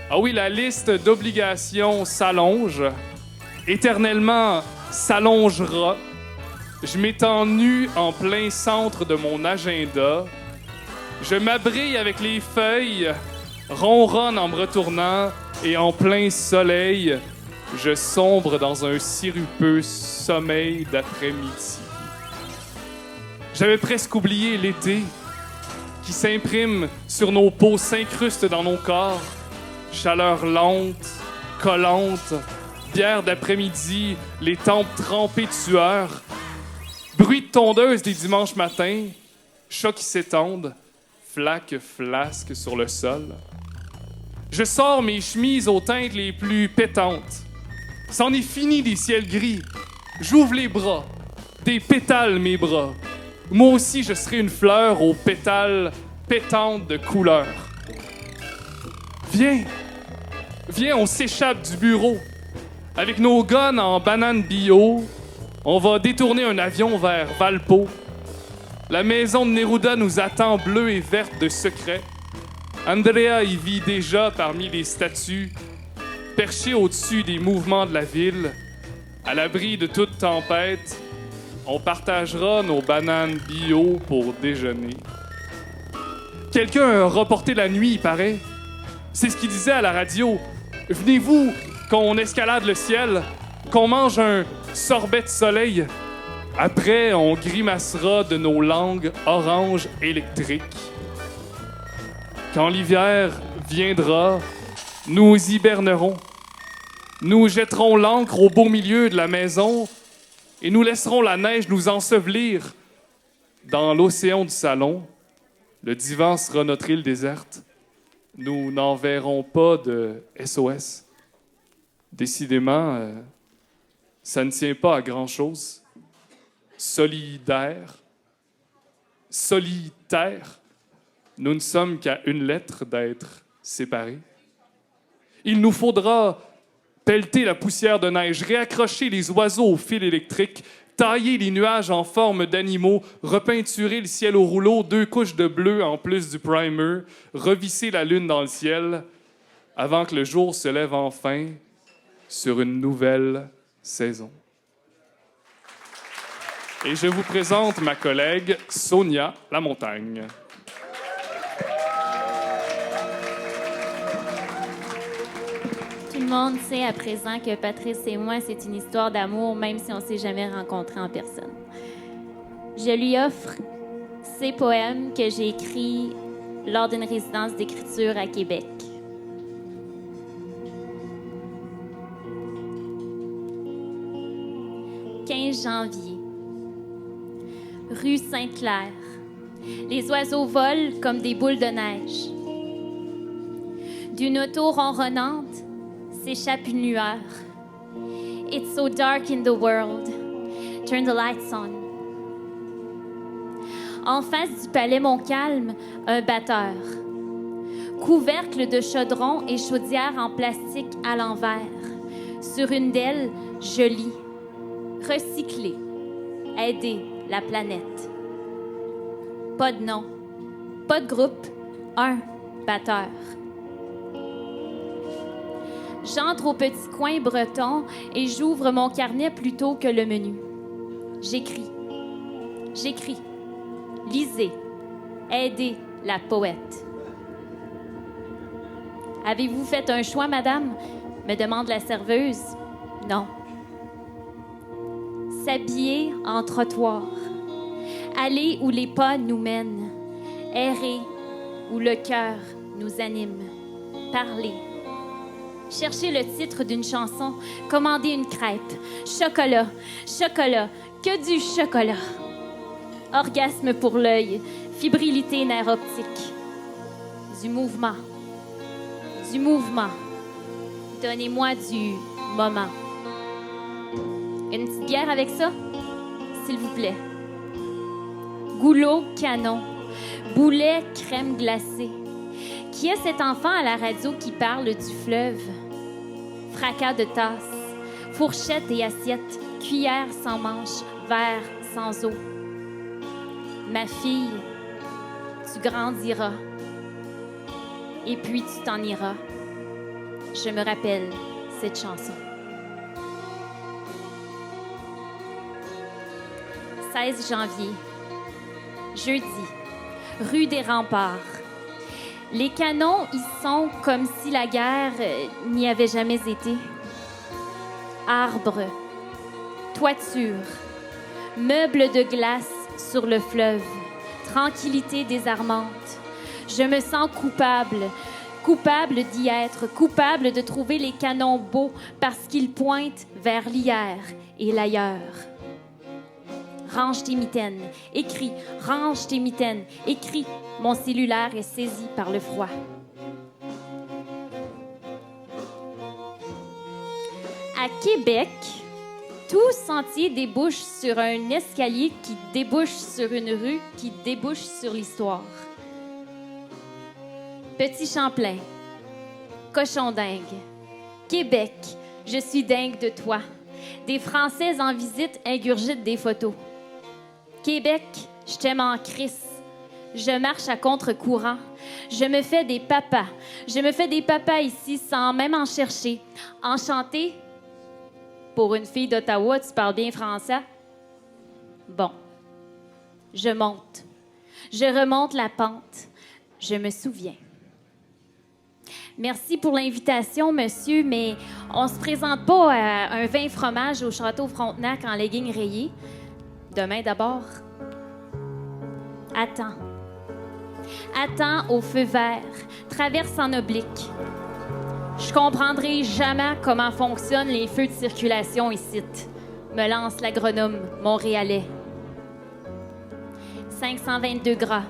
Ah oui, la liste d'obligations s'allonge, éternellement s'allongera. Je m'étends nu en plein centre de mon agenda. Je m'abrille avec les feuilles, ronronne en me retournant, et en plein soleil, je sombre dans un sirupeux sommeil d'après-midi. J'avais presque oublié l'été qui s'imprime sur nos peaux, s'incruste dans nos corps. Chaleur lente, collante, bière d'après-midi, les tempes trempées de sueur. Bruit de tondeuse des dimanches matins, chats qui s'étendent, flaques flasques sur le sol. Je sors mes chemises aux teintes les plus pétantes. C'en est fini des ciels gris. J'ouvre les bras, des pétales mes bras. Moi aussi, je serai une fleur aux pétales pétantes de couleur. Viens, viens, on s'échappe du bureau. Avec nos guns en banane bio, on va détourner un avion vers Valpo. La maison de Neruda nous attend bleue et verte de secrets. Andrea y vit déjà parmi les statues, perchée au-dessus des mouvements de la ville. À l'abri de toute tempête, on partagera nos bananes bio pour déjeuner. Quelqu'un a reporté la nuit, il paraît. C'est ce qu'il disait à la radio. Venez-vous qu'on escalade le ciel, qu'on mange un sorbet de soleil. Après, on grimacera de nos langues oranges électriques. Quand l'hiver viendra, nous hibernerons. Nous jetterons l'ancre au beau milieu de la maison et nous laisserons la neige nous ensevelir dans l'océan du salon. Le divan sera notre île déserte. Nous n'enverrons pas de SOS. Décidément, ça ne tient pas à grand-chose. Solidaire, solitaire, nous ne sommes qu'à une lettre d'être séparés. Il nous faudra pelleter la poussière de neige, réaccrocher les oiseaux au fil électrique, tailler les nuages en forme d'animaux, repeinturer le ciel au rouleau, 2 couches de bleu en plus du primer, revisser la lune dans le ciel, avant que le jour se lève enfin sur une nouvelle saison. Et je vous présente ma collègue Sonia Lamontagne. Tout le monde sait à présent que Patrice et moi, c'est une histoire d'amour, même si on ne s'est jamais rencontrés en personne. Je lui offre ces poèmes que j'ai écrits lors d'une résidence d'écriture à Québec. « 15 janvier. Rue Sainte-Claire. Les oiseaux volent comme des boules de neige. D'une auto ronronnante s'échappe une lueur. It's so dark in the world. Turn the lights on. En face du palais Montcalm, un batteur. Couvercle de chaudron et chaudière en plastique à l'envers. Sur une d'elles, je lis. Recycler. Aider la planète. Pas de nom. Pas de groupe. Un batteur. J'entre au petit coin breton et j'ouvre mon carnet plutôt que le menu. J'écris. J'écris. Lisez. Aidez la poète. Avez-vous fait un choix, madame? Me demande la serveuse. Non. S'habiller en trottoir. Aller où les pas nous mènent. Errer où le cœur nous anime. Parler. Chercher le titre d'une chanson, commander une crêpe. Chocolat, chocolat, que du chocolat. Orgasme pour l'œil, fébrilité nerf optique. Du mouvement. Du mouvement. Donnez-moi du moment. Une petite bière avec ça, s'il vous plaît. Goulot, canon. Boulet, crème glacée. Qui est cet enfant à la radio qui parle du fleuve? Fracas de tasse, fourchette et assiette, cuillère sans manche, verre sans eau. Ma fille, tu grandiras. Et puis tu t'en iras. Je me rappelle cette chanson. 16 janvier, jeudi, rue des Remparts. Les canons y sont comme si la guerre n'y avait jamais été. Arbres, toiture, meubles de glace sur le fleuve, tranquillité désarmante. Je me sens coupable, coupable d'y être, coupable de trouver les canons beaux parce qu'ils pointent vers l'hier et l'ailleurs. Range tes mitaines, écris, range tes mitaines, écris. Mon cellulaire est saisi par le froid. À Québec, tout sentier débouche sur un escalier qui débouche sur une rue qui débouche sur l'histoire. Petit Champlain, cochon dingue. Québec, je suis dingue de toi. Des Français en visite ingurgitent des photos. Québec, je t'aime en crisse. Je marche à contre-courant. Je me fais des papas. Je me fais des papas ici sans même en chercher. Enchantée? Pour une fille d'Ottawa, tu parles bien français? Bon. Je monte. Je remonte la pente. Je me souviens. Merci pour l'invitation, monsieur, mais on se présente pas à un vin fromage au Château Frontenac en leggings rayés. Demain d'abord. Attends. Attends au feu vert. Traverse en oblique. Je comprendrai jamais comment fonctionnent les feux de circulation ici. Me lance l'agronome montréalais. 522 gras.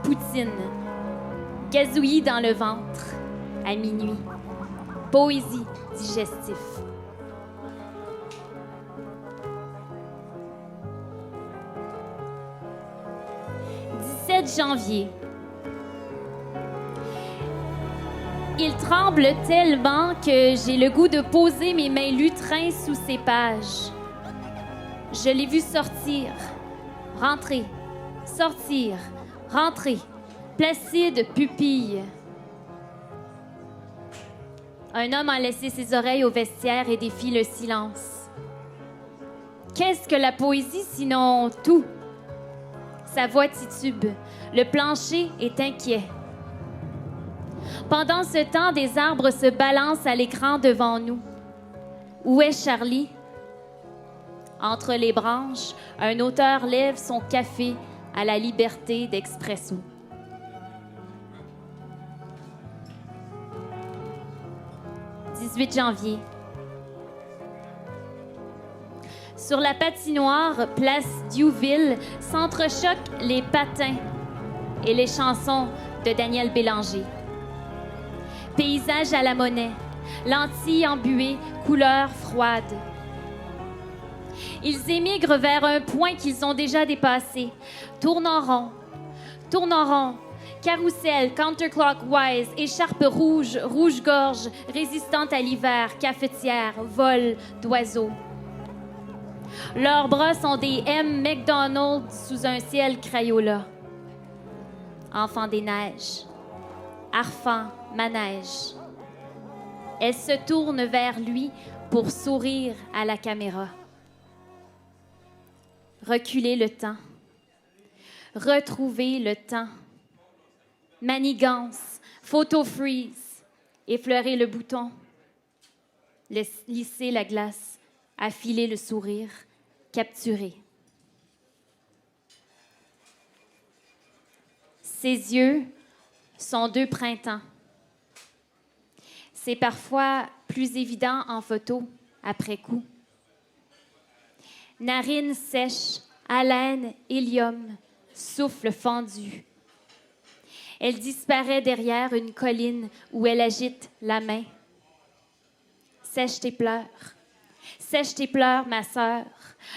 Poutine. Gazouillis dans le ventre. À minuit. Poésie digestif. 17 janvier. Il tremble tellement que j'ai le goût de poser mes mains lutrins sous ses pages. Je l'ai vu sortir, rentrer, sortir, rentrer, placide pupille. Un homme a laissé ses oreilles au vestiaire et défie le silence. Qu'est-ce que la poésie sinon tout? Sa voix titube. Le plancher est inquiet. Pendant ce temps, des arbres se balancent à l'écran devant nous. Où est Charlie? Entre les branches, un auteur lève son café à la liberté d'expresso. « 18 janvier. Sur la patinoire, place Diouville, s'entrechoquent les patins et les chansons de Daniel Bélanger. Paysage à la monnaie, lentilles embuées, couleurs froides. Ils émigrent vers un point qu'ils ont déjà dépassé. Tournent en rond, carrousel, counterclockwise, écharpe rouge, rouge-gorge, résistante à l'hiver, cafetière, vol d'oiseaux. Leurs bras sont des M. McDonald's sous un ciel Crayola. Enfant des neiges, Arfan, manège. Elle se tourne vers lui pour sourire à la caméra. Reculer le temps. Retrouver le temps. Manigance, photo freeze, effleurer le bouton. Lisser la glace, affiler le sourire, capturer. Ses yeux, sont 2 printemps. C'est parfois plus évident en photo, après coup. Narines sèches, haleine, hélium, souffle fendu. Elle disparaît derrière une colline où elle agite la main. Sèche tes pleurs. Sèche tes pleurs, ma sœur.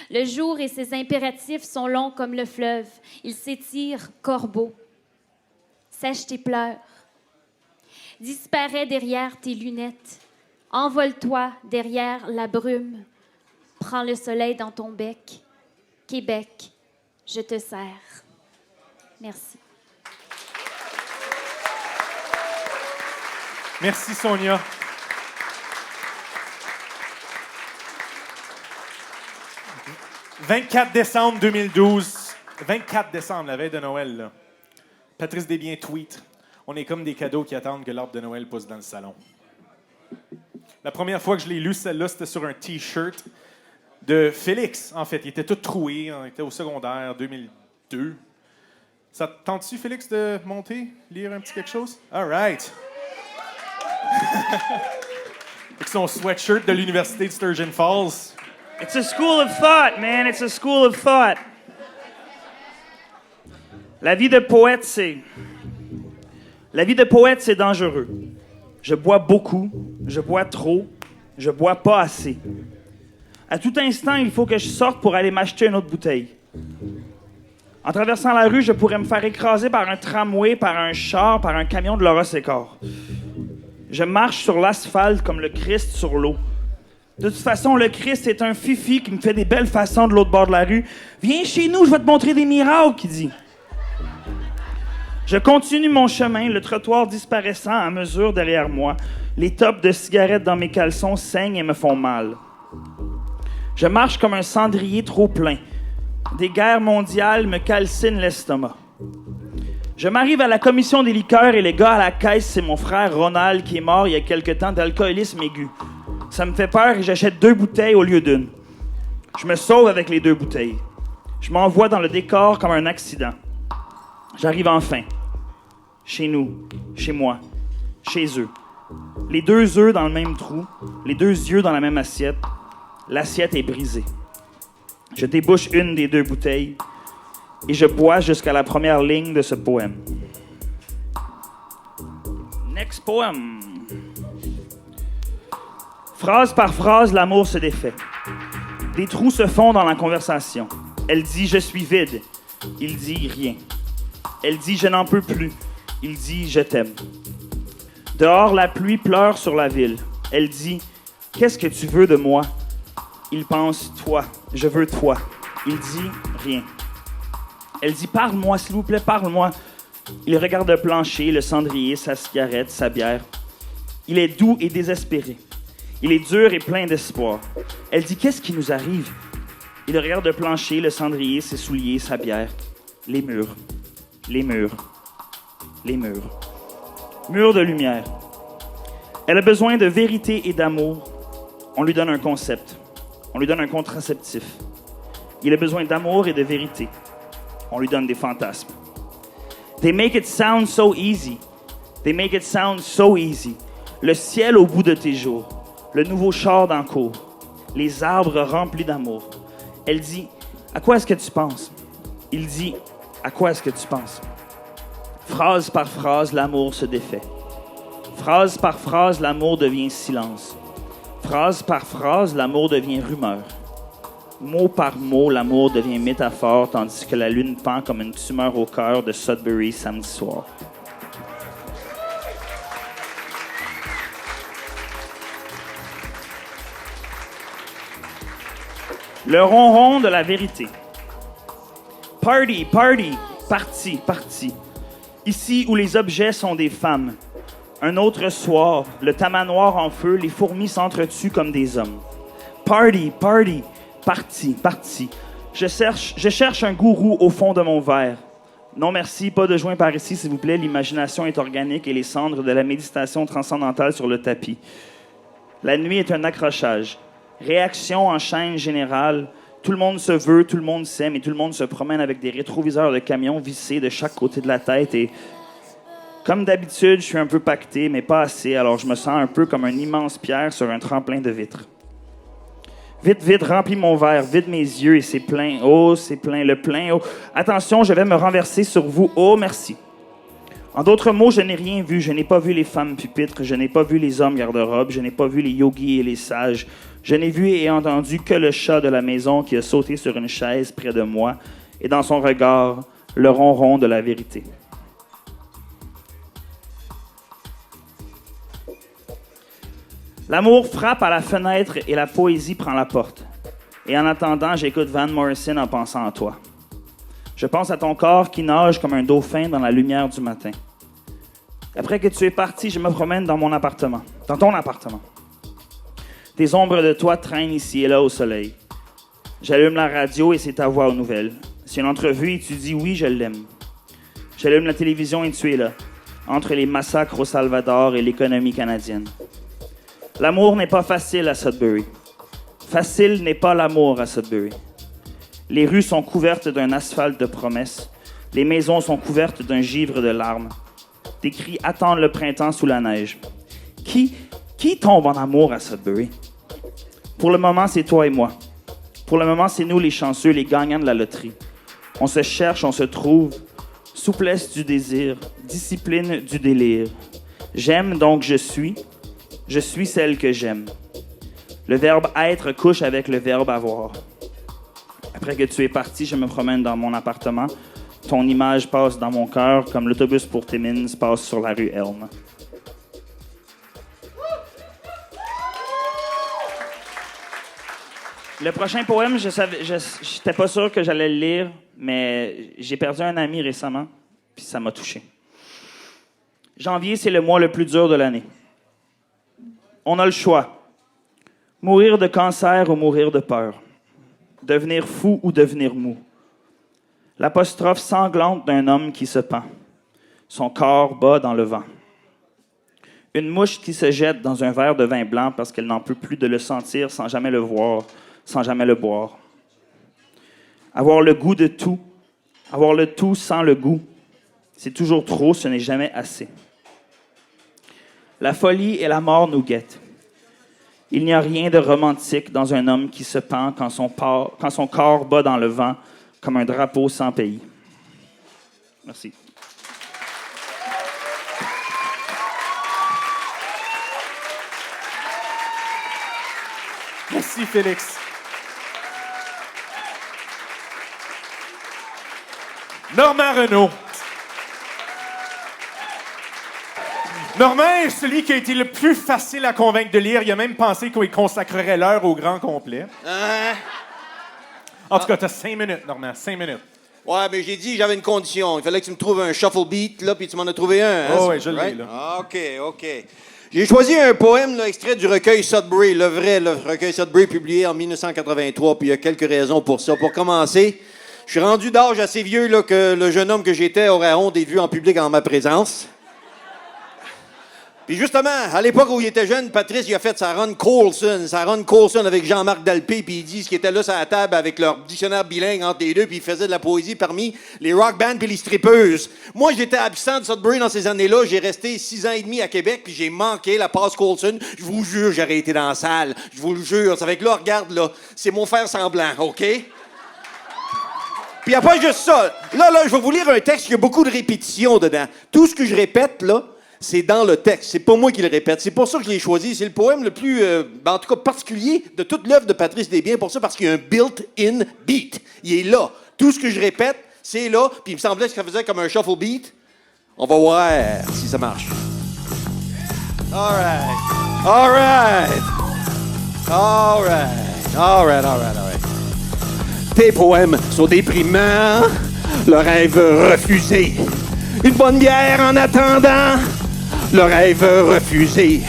Le jour et ses impératifs sont longs comme le fleuve. Ils s'étirent, corbeau. Sèche tes pleurs. Disparais derrière tes lunettes. Envole-toi derrière la brume. Prends le soleil dans ton bec. Québec, je te sers. Merci. Merci, Sonia. « 24 décembre 2012. 24 décembre, la veille de Noël. Là. Patrice Desbiens tweet. On est comme des cadeaux qui attendent que l'arbre de Noël pousse dans le salon. La première fois que je l'ai lu, celle-là, c'était sur un T-shirt de Félix, en fait. Il était tout troué. On était au secondaire, 2002. Ça te tente-tu, Félix, de monter, lire un petit quelque chose? All right. Avec son sweatshirt de l'Université de Sturgeon Falls. It's a school of thought, man. It's a school of thought. La vie de poète, c'est dangereux. Je bois beaucoup, je bois trop, je bois pas assez. À tout instant, il faut que je sorte pour aller m'acheter une autre bouteille. En traversant la rue, je pourrais me faire écraser par un tramway, par un char, par un camion de Laura Sécor. Je marche sur l'asphalte comme le Christ sur l'eau. De toute façon, le Christ est un fifi qui me fait des belles façons de l'autre bord de la rue. « Viens chez nous, je vais te montrer des miracles », il dit. Je continue mon chemin, le trottoir disparaissant à mesure derrière moi. Les tops de cigarettes dans mes caleçons saignent et me font mal. Je marche comme un cendrier trop plein. Des guerres mondiales me calcinent l'estomac. Je m'arrive à la commission des liqueurs et les gars à la caisse, c'est mon frère Ronald qui est mort il y a quelque temps d'alcoolisme aigu. Ça me fait peur et j'achète 2 bouteilles au lieu d'une. Je me sauve avec les 2 bouteilles. Je m'envoie dans le décor comme un accident. J'arrive enfin. Chez nous, chez moi, chez eux. Les 2 œufs dans le même trou, les 2 yeux dans la même assiette. L'assiette est brisée. Je débouche une des 2 bouteilles et je bois jusqu'à la première ligne de ce poème. Next poem. Phrase par phrase, l'amour se défait. Des trous se font dans la conversation. Elle dit « je suis vide ». Il dit « rien ». Elle dit « je n'en peux plus ». Il dit « je t'aime ». Dehors, la pluie pleure sur la ville. Elle dit « qu'est-ce que tu veux de moi ?» Il pense « toi, je veux toi ». Il dit « rien ». Elle dit « parle-moi, s'il vous plaît, parle-moi ». Il regarde le plancher, le cendrier, sa cigarette, sa bière. Il est doux et désespéré. Il est dur et plein d'espoir. Elle dit « qu'est-ce qui nous arrive ?» Il regarde le plancher, le cendrier, ses souliers, sa bière. Les murs. Les murs. Les murs. Murs de lumière. Elle a besoin de vérité et d'amour. On lui donne un concept. On lui donne un contraceptif. Il a besoin d'amour et de vérité. On lui donne des fantasmes. They make it sound so easy. They make it sound so easy. Le ciel au bout de tes jours. Le nouveau char d'en cours. Les arbres remplis d'amour. Elle dit « à quoi est-ce que tu penses ?» Il dit « à quoi est-ce que tu penses ?» Phrase par phrase, l'amour se défait. Phrase par phrase, l'amour devient silence. Phrase par phrase, l'amour devient rumeur. Mot par mot, l'amour devient métaphore, tandis que la lune pend comme une tumeur au cœur de Sudbury samedi soir. Le ronron de la vérité. Party, party, party, party. Ici où les objets sont des femmes. Un autre soir, le tamanoir en feu, les fourmis s'entretuent comme des hommes. Party, party, party, party. Je cherche un gourou au fond de mon verre. Non merci, pas de joint par ici, s'il vous plaît. L'imagination est organique et les cendres de la méditation transcendantale sur le tapis. La nuit est un accrochage. Réaction en chaîne générale. Tout le monde se veut, tout le monde s'aime et tout le monde se promène avec des rétroviseurs de camions vissés de chaque côté de la tête et... Comme d'habitude, je suis un peu pacté, mais pas assez, alors je me sens un peu comme une immense pierre sur un tremplin de vitres. Vite, vite, remplis mon verre, vide mes yeux et c'est plein. Oh, c'est plein, le plein. Oh. Attention, je vais me renverser sur vous. Oh, merci. En d'autres mots, je n'ai rien vu. Je n'ai pas vu les femmes pupitres, je n'ai pas vu les hommes garde-robes, je n'ai pas vu les yogis et les sages. Je n'ai vu et entendu que le chat de la maison qui a sauté sur une chaise près de moi et dans son regard, le ronron de la vérité. L'amour frappe à la fenêtre et la poésie prend la porte. Et en attendant, j'écoute Van Morrison en pensant à toi. Je pense à ton corps qui nage comme un dauphin dans la lumière du matin. Après que tu es parti, je me promène dans mon appartement, dans ton appartement. Des ombres de toi traînent ici et là au soleil. J'allume la radio et c'est ta voix aux nouvelles. C'est une entrevue et tu dis oui, je l'aime. J'allume la télévision et tu es là, entre les massacres au Salvador et l'économie canadienne. L'amour n'est pas facile à Sudbury. Facile n'est pas l'amour à Sudbury. Les rues sont couvertes d'un asphalte de promesses. Les maisons sont couvertes d'un givre de larmes. Des cris attendent le printemps sous la neige. Qui tombe en amour à Sudbury? Pour le moment, c'est toi et moi. Pour le moment, c'est nous les chanceux, les gagnants de la loterie. On se cherche, on se trouve. Souplesse du désir, discipline du délire. J'aime donc je suis. Je suis celle que j'aime. Le verbe être couche avec le verbe avoir. Après que tu es parti, je me promène dans mon appartement. Ton image passe dans mon cœur comme l'autobus pour Timmins passe sur la rue Elm. Le prochain poème, je n'étais pas sûr que j'allais le lire, mais j'ai perdu un ami récemment, puis ça m'a touché. Janvier, c'est le mois le plus dur de l'année. On a le choix. Mourir de cancer ou mourir de peur. Devenir fou ou devenir mou. L'apostrophe sanglante d'un homme qui se pend. Son corps bat dans le vent. Une mouche qui se jette dans un verre de vin blanc parce qu'elle n'en peut plus de le sentir sans jamais le voir, sans jamais le boire. Avoir le goût de tout. Avoir le tout sans le goût. C'est toujours trop, ce n'est jamais assez. La folie et la mort nous guettent. Il n'y a rien de romantique dans un homme qui se pend quand son corps bat dans le vent comme un drapeau sans pays. Merci. Merci, Félix. Normand Renaud. Normand est celui qui a été le plus facile à convaincre de lire. Il a même pensé qu'il consacrerait l'heure au grand complet. En tout cas, t'as 5 minutes, Normand. 5 minutes. Ouais, mais j'ai dit que j'avais une condition. Il fallait que tu me trouves un shuffle beat, là, puis tu m'en as trouvé un. Hein, oh, oui, je l'ai, là. Ah, OK. J'ai choisi un poème, là, extrait du recueil Sudbury, le recueil Sudbury, publié en 1983, puis il y a quelques raisons pour ça. Pour commencer, je suis rendu d'âge assez vieux là, que le jeune homme que j'étais aurait honte d'être vu en public en ma présence. Puis justement, à l'époque où il était jeune, Patrice, il a fait sa run Coulson avec Jean-Marc Dalpé, puis il dit ce qui était là sur la table avec leur dictionnaire bilingue entre les deux, puis il faisait de la poésie parmi les rock bands puis les strippeuses. Moi, j'étais absent de Sudbury dans ces années-là. J'ai resté 6 ans et demi à Québec, puis j'ai manqué la passe Coulson. Je vous jure, j'aurais été dans la salle. Je vous le jure. Ça fait que là, regarde, là, c'est mon faire semblant, OK? Puis après juste ça, là, je vais vous lire un texte qui a beaucoup de répétitions dedans. Tout ce que je répète, là, c'est dans le texte. C'est pas moi qui le répète. C'est pour ça que je l'ai choisi. C'est le poème le plus, en tout cas, particulier de toute l'œuvre de Patrice Desbiens. Pour ça, parce qu'il y a un built-in beat. Il est là. Tout ce que je répète, c'est là. Puis il me semblait que ça faisait comme un shuffle beat. On va voir si ça marche. All right. Tes poèmes sont déprimants. Le rêve refusé. Une bonne bière en attendant. Le rêve refusé.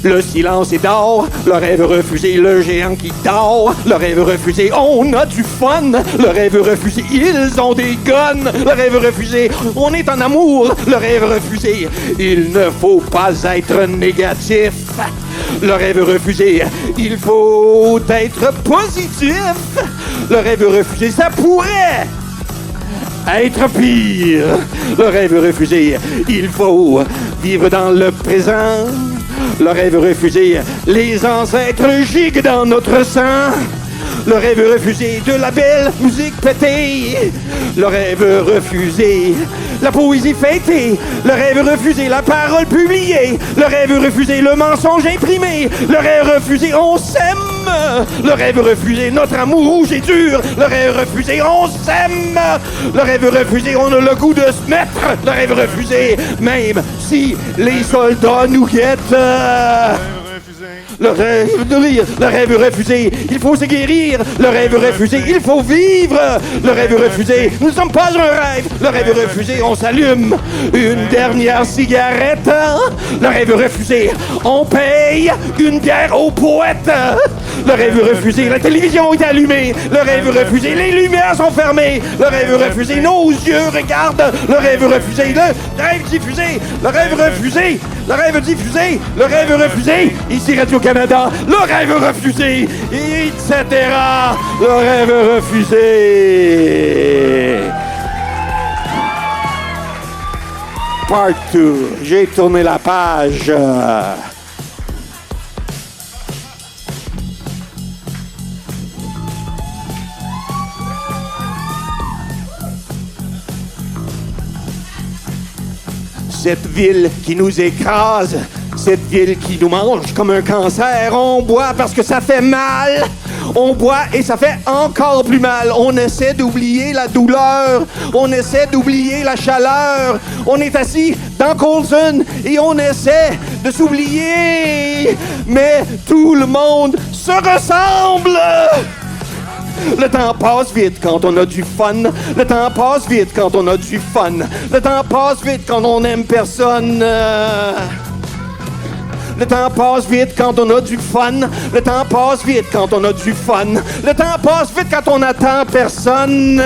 Le silence est d'or. Le rêve refusé. Le géant qui dort. Le rêve refusé. On a du fun. Le rêve refusé. Ils ont des guns. Le rêve refusé. On est en amour. Le rêve refusé. Il ne faut pas être négatif. Le rêve refusé. Il faut être positif. Le rêve refusé. Ça pourrait être pire. Le rêve refusé, il faut vivre dans le présent. Le rêve refusé, les ancêtres giguent dans notre sang. Le rêve refusé de la belle musique pétée. Le rêve refusé, la poésie fêtée. Le rêve refusé, la parole publiée. Le rêve refusé, le mensonge imprimé. Le rêve refusé, on s'aime. Le rêve refusé, notre amour rouge et dur. Le rêve refusé, on s'aime. Le rêve refusé, on a le goût de se mettre. Le rêve refusé, même si les soldats nous guettent. Le rêve de rire, le rêve refusé, il faut se guérir. Le rêve refusé, il faut vivre. Le rêve refusé, nous ne sommes pas un rêve. Le rêve refusé, on s'allume une dernière cigarette. Le rêve refusé, on paye une bière au poète. Le rêve refusé, la télévision est allumée. Le rêve refusé, les lumières sont fermées. Le rêve refusé, nos yeux regardent. Le rêve refusé, le rêve diffusé. Le rêve refusé, le rêve diffusé. Le rêve refusé, ici Radio-Canada. Le rêve refusé, etc. Le rêve refusé. Part 2. J'ai tourné la page. Cette ville qui nous écrase, cette ville qui nous mange comme un cancer. On boit parce que ça fait mal. On boit et ça fait encore plus mal. On essaie d'oublier la douleur. On essaie d'oublier la chaleur. On est assis dans Colson et on essaie de s'oublier. Mais tout le monde se ressemble. Le temps passe vite quand on a du fun. Le temps passe vite quand on a du fun. Le temps passe vite quand on aime personne. Le temps passe vite quand on a du fun. Le temps passe vite quand on a du fun. Le temps passe vite quand on attend personne.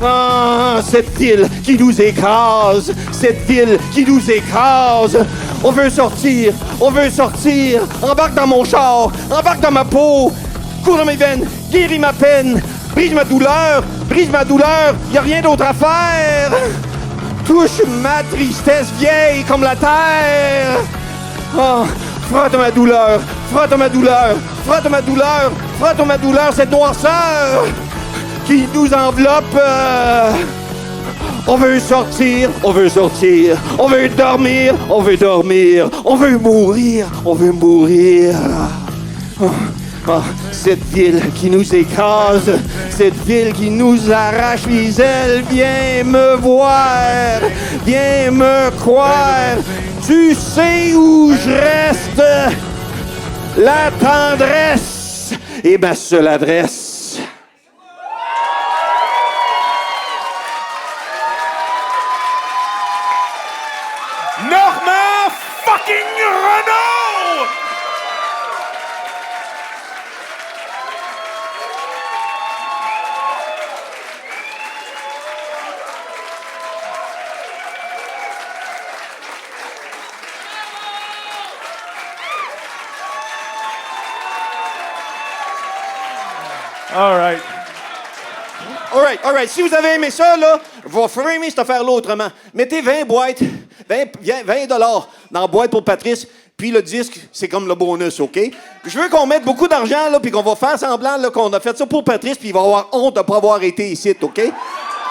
Ah, cette ville qui nous écrase. Cette ville qui nous écrase. On veut sortir. On veut sortir. Embarque dans mon char. Embarque dans ma peau. Cours dans mes veines, guéris ma peine, brise ma douleur, y a rien d'autre à faire. Touche ma tristesse vieille comme la terre. Oh, frotte ma douleur, frotte ma douleur, frotte ma douleur, frotte ma douleur, cette noirceur qui nous enveloppe. On veut sortir, on veut sortir, on veut dormir, on veut dormir, on veut mourir, on veut mourir. Oh. Oh, cette ville qui nous écrase, cette ville qui nous arrache les ailes, viens me voir, viens me croire, tu sais où je reste, la tendresse est ma seule adresse. Normand fucking Renaud! All right. All right. Si vous avez aimé ça, là, je vais framer cette affaire-là autrement. Mettez 20 boîtes, 20 dollars dans la boîte pour Patrice, puis le disque, c'est comme le bonus, OK? Je veux qu'on mette beaucoup d'argent, là, puis qu'on va faire semblant là, qu'on a fait ça pour Patrice, puis il va avoir honte de ne pas avoir été ici, OK?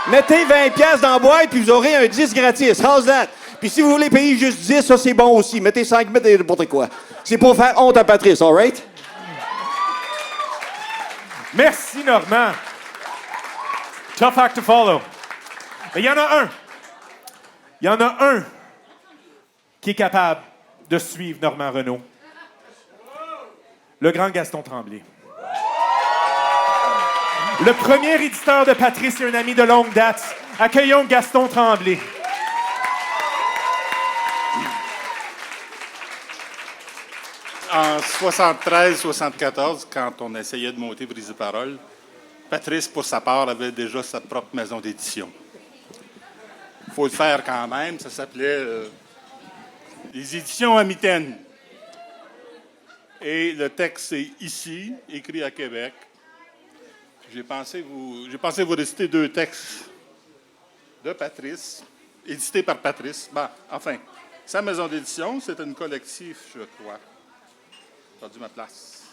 Mettez 20 pièces dans la boîte, puis vous aurez un disque gratis. How's that? Puis si vous voulez payer juste 10, ça, c'est bon aussi. Mettez 5, mettez n'importe quoi. C'est pour faire honte à Patrice, all right? Merci, Normand. Tough act to follow. Mais il y en a un. Il y en a un qui est capable de suivre Normand Renaud. Le grand Gaston Tremblay. Le premier éditeur de Patrice et un ami de longue date. Accueillons Gaston Tremblay. En 73-74, quand on essayait de monter Brise Parole, Patrice, pour sa part, avait déjà sa propre maison d'édition. Il faut le faire quand même. Ça s'appelait les éditions à mitaine. Et le texte est ici, écrit à Québec. J'ai pensé vous réciter deux textes de Patrice, édité par Patrice. Ben, enfin, sa maison d'édition, c'est une collectif, je crois. J'ai perdu ma place.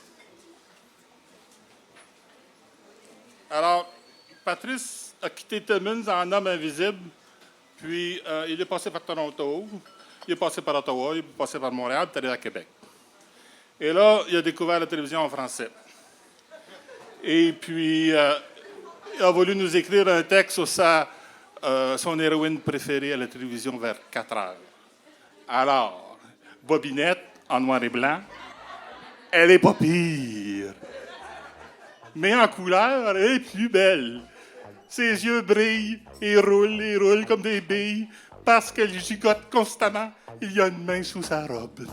Alors, Patrice a quitté Timmins en homme invisible, puis il est passé par Toronto, il est passé par Ottawa, il est passé par Montréal, puis il est allé à Québec. Et là, il a découvert la télévision en français. Et puis, il a voulu nous écrire un texte sur son héroïne préférée à la télévision vers 4 heures. Alors, Bobinette, en noir et blanc, elle est pas pire. Mais en couleur, elle est plus belle. Ses yeux brillent et roulent comme des billes parce qu'elle gigote constamment. Il y a une main sous sa robe.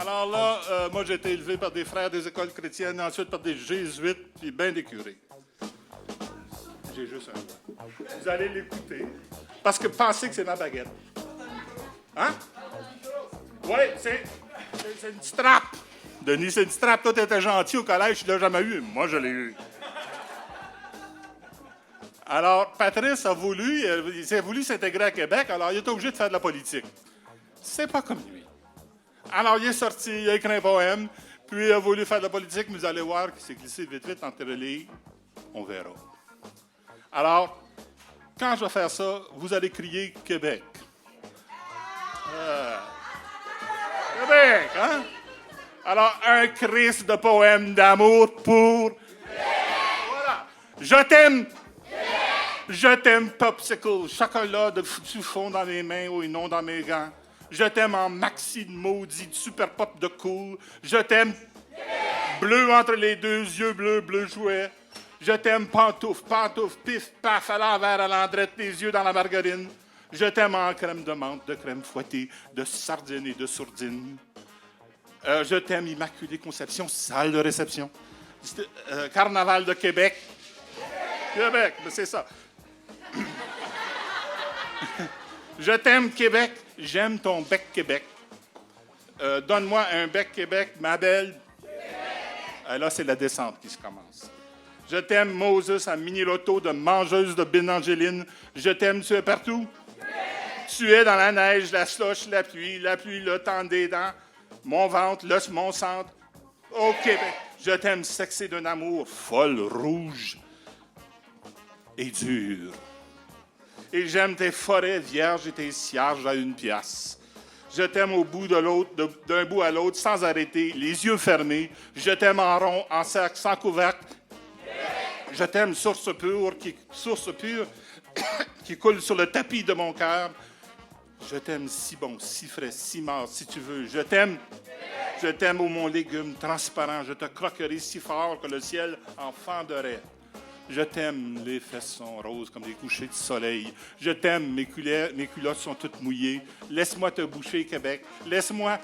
Alors là, moi, j'ai été élevé par des frères des écoles chrétiennes, ensuite par des jésuites, puis bien des curés. J'ai juste un doigt. Vous allez l'écouter, parce que pensez que c'est ma baguette. Hein? Oui, c'est une strap. Denis, c'est une strap. Toi, t'étais gentil au collège, tu l'as jamais eu. Moi, je l'ai eu. Alors, Patrice a voulu s'intégrer à Québec, alors il est obligé de faire de la politique. C'est pas comme lui. Alors, il est sorti, il a écrit un poème, puis il a voulu faire de la politique, mais vous allez voir qu'il s'est glissé vite entre les lignes. On verra. Alors, quand je vais faire ça, vous allez crier Québec. Québec, hein? Alors, un Christ de poème d'amour pour... Voilà. Je t'aime. Je t'aime, popsicle, chocolat de foutu fond dans mes mains ou non dans mes gants. Je t'aime en maxi de maudit, de super pop de cool. Je t'aime bleu entre les deux yeux bleus, bleu jouet. Je t'aime pantoufle, pif, paf, à l'envers, à l'endrette, les yeux dans la margarine. Je t'aime en crème de menthe, de crème fouettée, de sardine et de sourdine. Je t'aime Immaculée Conception, salle de réception. Carnaval de Québec. Québec, mais c'est ça. Je t'aime Québec, j'aime ton bec Québec. Donne-moi un bec Québec, ma belle. Là, c'est la descente qui se commence. Je t'aime Moses à mini-loto de mangeuse de Bénangéline. Je t'aime, tu es partout. Tu es dans la neige, la slush, la pluie, le temps des dents, mon ventre, mon centre. Au Québec, je t'aime sexy d'un amour folle, rouge et dur. Et j'aime tes forêts vierges et tes cierges à 1 pièce. Je t'aime au bout de l'autre, d'un bout à l'autre, sans arrêter, les yeux fermés. Je t'aime en rond, en cercle, sans couvercle. Je t'aime source pure qui coule sur le tapis de mon cœur. Je t'aime si bon, si frais, si mort, si tu veux. Je t'aime ô mon légume transparent. Je te croquerai si fort que le ciel en fenderait. Je t'aime, les fesses sont roses comme des couchers de soleil. Je t'aime, mes culottes sont toutes mouillées. Laisse-moi te boucher, Québec. Laisse-moi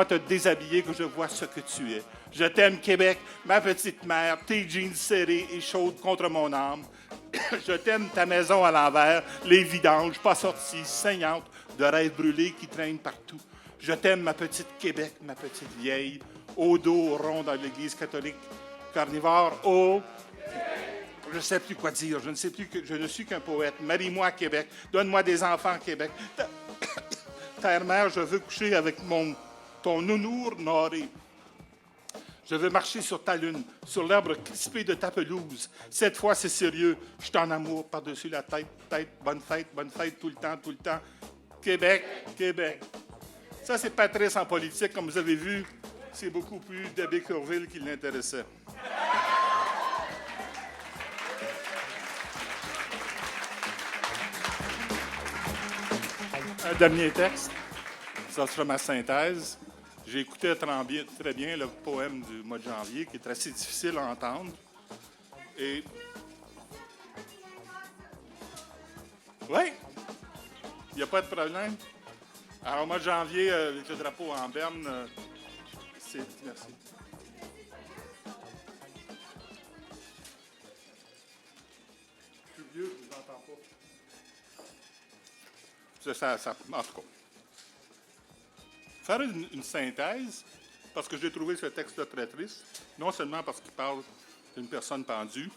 te déshabiller, que je vois ce que tu es. Je t'aime, Québec, ma petite mère, tes jeans serrés et chaudes contre mon âme. Je t'aime, ta maison à l'envers, les vidanges pas sorties, saignantes, de rêves brûlés qui traînent partout. Je t'aime, ma petite Québec, ma petite vieille, au dos rond dans l'église catholique carnivore, je ne sais plus quoi dire. Je ne suis qu'un poète. Marie-moi à Québec. Donne-moi des enfants à Québec. Terre-mère, je veux coucher avec ton nounours noré. Je veux marcher sur ta lune, sur l'herbe crispée de ta pelouse. Cette fois, c'est sérieux. Je suis en amour par-dessus la tête. Bonne fête, tout le temps. Québec, Québec. Ça, c'est Patrice en politique. Comme vous avez vu, c'est beaucoup plus Debbie Courville qui l'intéressait. Un dernier texte, ça sera ma synthèse. J'ai écouté très bien le poème du mois de janvier, qui est assez difficile à entendre. Et... Oui, il n'y a pas de problème. Alors, au mois de janvier, avec le drapeau en berne, c'est... Merci. Je suis vieux, je ne vous entends pas. Ça, en tout cas. faire une synthèse, parce que j'ai trouvé ce texte très triste, non seulement parce qu'il parle d'une personne pendue,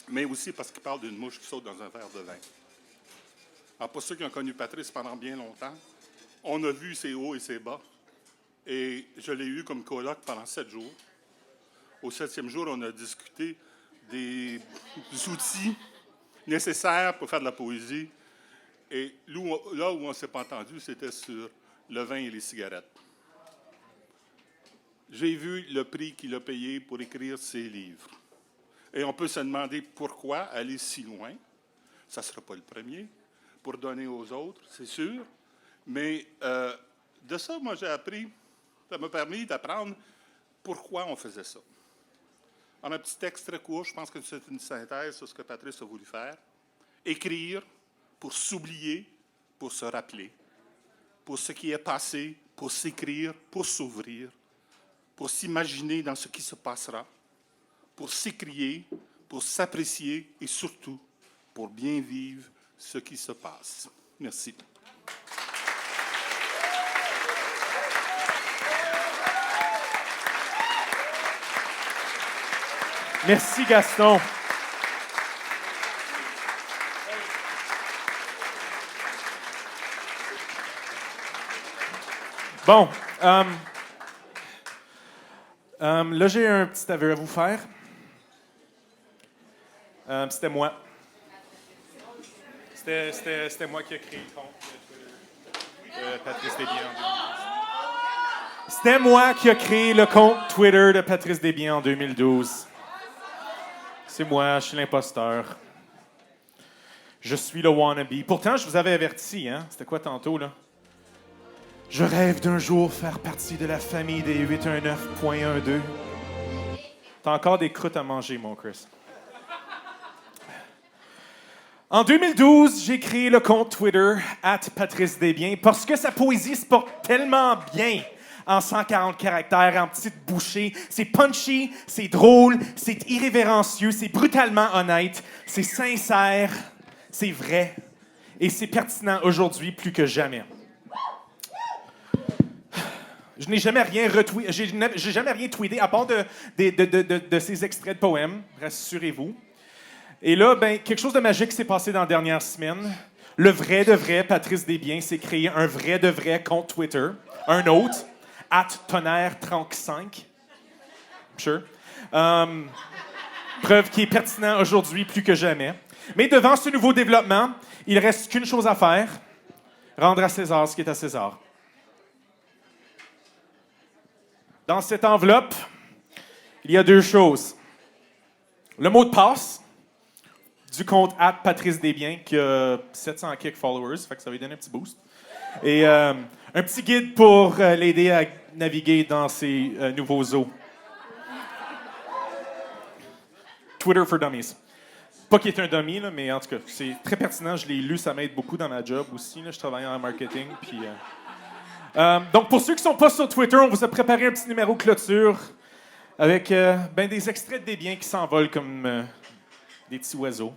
mais aussi parce qu'il parle d'une mouche qui saute dans un verre de vin. Alors, pour ceux qui ont connu Patrice pendant bien longtemps, on a vu ses hauts et ses bas, et je l'ai eu comme coloc pendant 7 jours. Au 7e jour, on a discuté des outils nécessaires pour faire de la poésie, et là où on ne s'est pas entendu, c'était sur le vin et les cigarettes. J'ai vu le prix qu'il a payé pour écrire ses livres. Et on peut se demander pourquoi aller si loin. Ça ne sera pas le premier. Pour donner aux autres, c'est sûr. Mais de ça, moi, j'ai appris, ça m'a permis d'apprendre pourquoi on faisait ça. En un petit texte très court, je pense que c'est une synthèse sur ce que Patrice a voulu faire. Écrire pour s'oublier, pour se rappeler. Pour ce qui est passé, pour s'écrire, pour s'ouvrir. Pour s'imaginer dans ce qui se passera. Pour s'écrier, pour s'apprécier et surtout pour bien vivre ce qui se passe. Merci. Merci, Gaston. Bon, là, j'ai un petit aveu à vous faire. C'était moi. C'était moi qui ai créé le compte Twitter de Patrice Desbiens en 2012. C'était moi qui ai créé le compte Twitter de Patrice Desbiens en 2012. C'est moi, je suis l'imposteur. Je suis le wannabe. Pourtant, je vous avais averti, hein? C'était quoi tantôt, là? Je rêve d'un jour faire partie de la famille des 819.12. T'as encore des croûtes à manger, mon Chris. En 2012, j'ai créé le compte Twitter @PatriceDesbiens parce que sa poésie se porte tellement bien en 140 caractères, en petites bouchées. C'est punchy, c'est drôle, c'est irrévérencieux, c'est brutalement honnête, c'est sincère, c'est vrai et c'est pertinent aujourd'hui plus que jamais. Je n'ai jamais rien retweeté, j'ai jamais rien tweeté à part de ces extraits de poèmes, rassurez-vous. Et là, ben, quelque chose de magique s'est passé dans la dernière semaine. Le vrai de vrai, Patrice Desbiens, s'est créé un vrai de vrai compte Twitter. Un autre, @tonnerre35. Sure. Preuve qui est pertinent aujourd'hui plus que jamais. Mais devant ce nouveau développement, il reste qu'une chose à faire. Rendre à César ce qui est à César. Dans cette enveloppe, il y a 2 choses. Le mot de passe du compte @PatriceDesbiens qui a 700 kick followers, fait que ça va lui donner un petit boost. Et un petit guide pour l'aider à naviguer dans ses nouveaux eaux. Twitter for Dummies. Pas qu'il est un dummy, là, mais en tout cas, c'est très pertinent. Je l'ai lu, ça m'aide beaucoup dans ma job aussi. Là, je travaille en marketing. Puis, donc, pour ceux qui ne sont pas sur Twitter, on vous a préparé un petit numéro clôture avec des extraits de Desbiens qui s'envolent comme des petits oiseaux.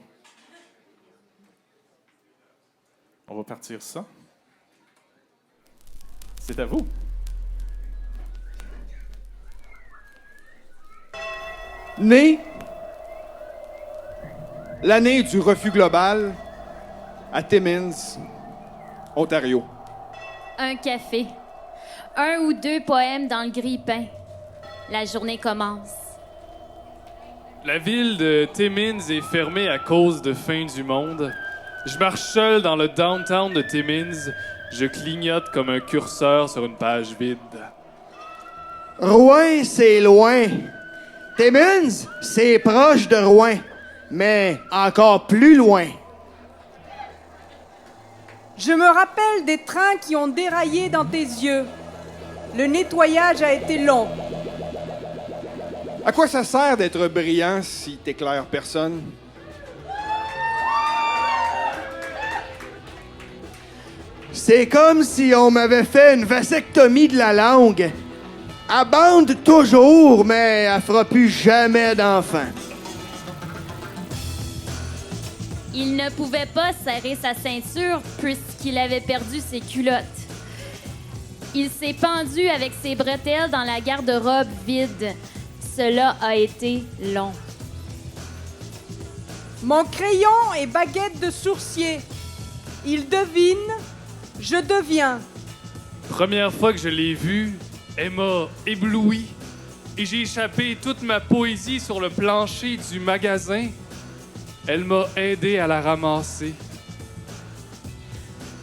On va partir ça. C'est à vous. Né l'année du refus global à Timmins, Ontario. Un café. 1 ou 2 poèmes dans le grille-pain. La journée commence. La ville de Timmins est fermée à cause de fin du monde. Je marche seul dans le downtown de Timmins. Je clignote comme un curseur sur une page vide. Rouen, c'est loin. Timmins, c'est proche de Rouen, mais encore plus loin. Je me rappelle des trains qui ont déraillé dans tes yeux. Le nettoyage a été long. À quoi ça sert d'être brillant si t'éclaires personne? C'est comme si on m'avait fait une vasectomie de la langue. Elle bande toujours, mais elle fera plus jamais d'enfant. Il ne pouvait pas serrer sa ceinture puisqu'il avait perdu ses culottes. Il s'est pendu avec ses bretelles dans la garde-robe vide. Cela a été long. Mon crayon et baguette de sourcier. Il devine, je deviens. Première fois que je l'ai vue, elle m'a ébloui et j'ai échappé toute ma poésie sur le plancher du magasin. Elle m'a aidé à la ramasser.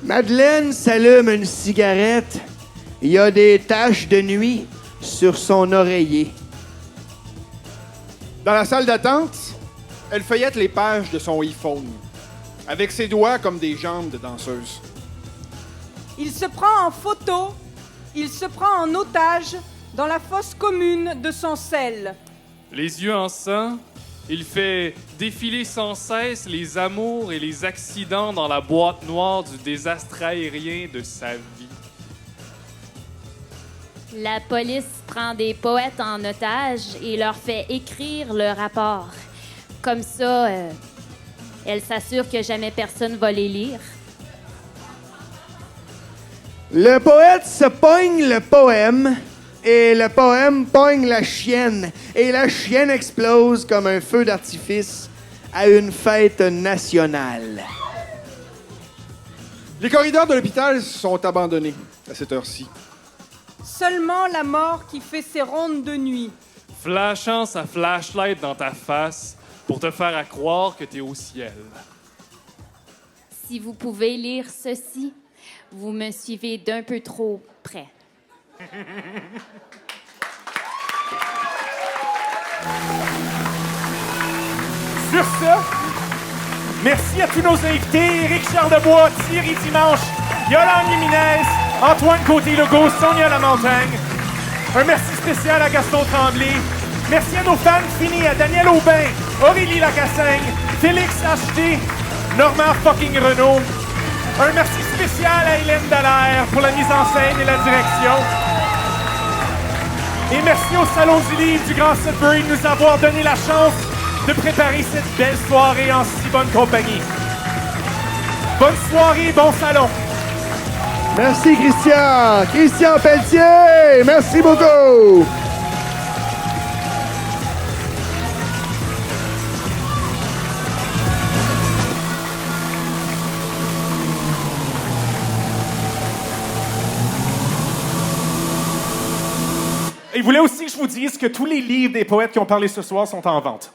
Madeleine s'allume une cigarette. Il y a des taches de nuit sur son oreiller. Dans la salle d'attente, elle feuillette les pages de son iPhone, avec ses doigts comme des jambes de danseuse. Il se prend en photo, il se prend en otage dans la fosse commune de son sel. Les yeux en sang, il fait défiler sans cesse les amours et les accidents dans la boîte noire du désastre aérien de sa vie. La police prend des poètes en otage et leur fait écrire le rapport. Comme ça, elle s'assure que jamais personne va les lire. Le poète se pogne le poème et le poème pogne la chienne. Et la chienne explose comme un feu d'artifice à une fête nationale. Les corridors de l'hôpital sont abandonnés à cette heure-ci. Seulement la mort qui fait ses rondes de nuit. Flashant sa flashlight dans ta face pour te faire à croire que t'es au ciel. Si vous pouvez lire ceci, vous me suivez d'un peu trop près. Sur ça, merci à tous nos invités, Éric Charlebois, Thierry Dimanche, Yolande Liminez, Antoine Côté-Legault, Sonia Lamontagne. Un merci spécial à Gaston Tremblay. Merci à nos fans finis, à Daniel Aubin, Aurélie Lacassagne, Félix Acheté, Normand fucking Renault. Un merci spécial à Hélène Dallaire pour la mise en scène et la direction. Et merci au Salon du Livre du Grand Sudbury de nous avoir donné la chance de préparer cette belle soirée en si bonne compagnie. Bonne soirée, bon salon. Merci, Christian. Christian Pelletier, merci beaucoup. Il voulait aussi que je vous dise que tous les livres des poètes qui ont parlé ce soir sont en vente.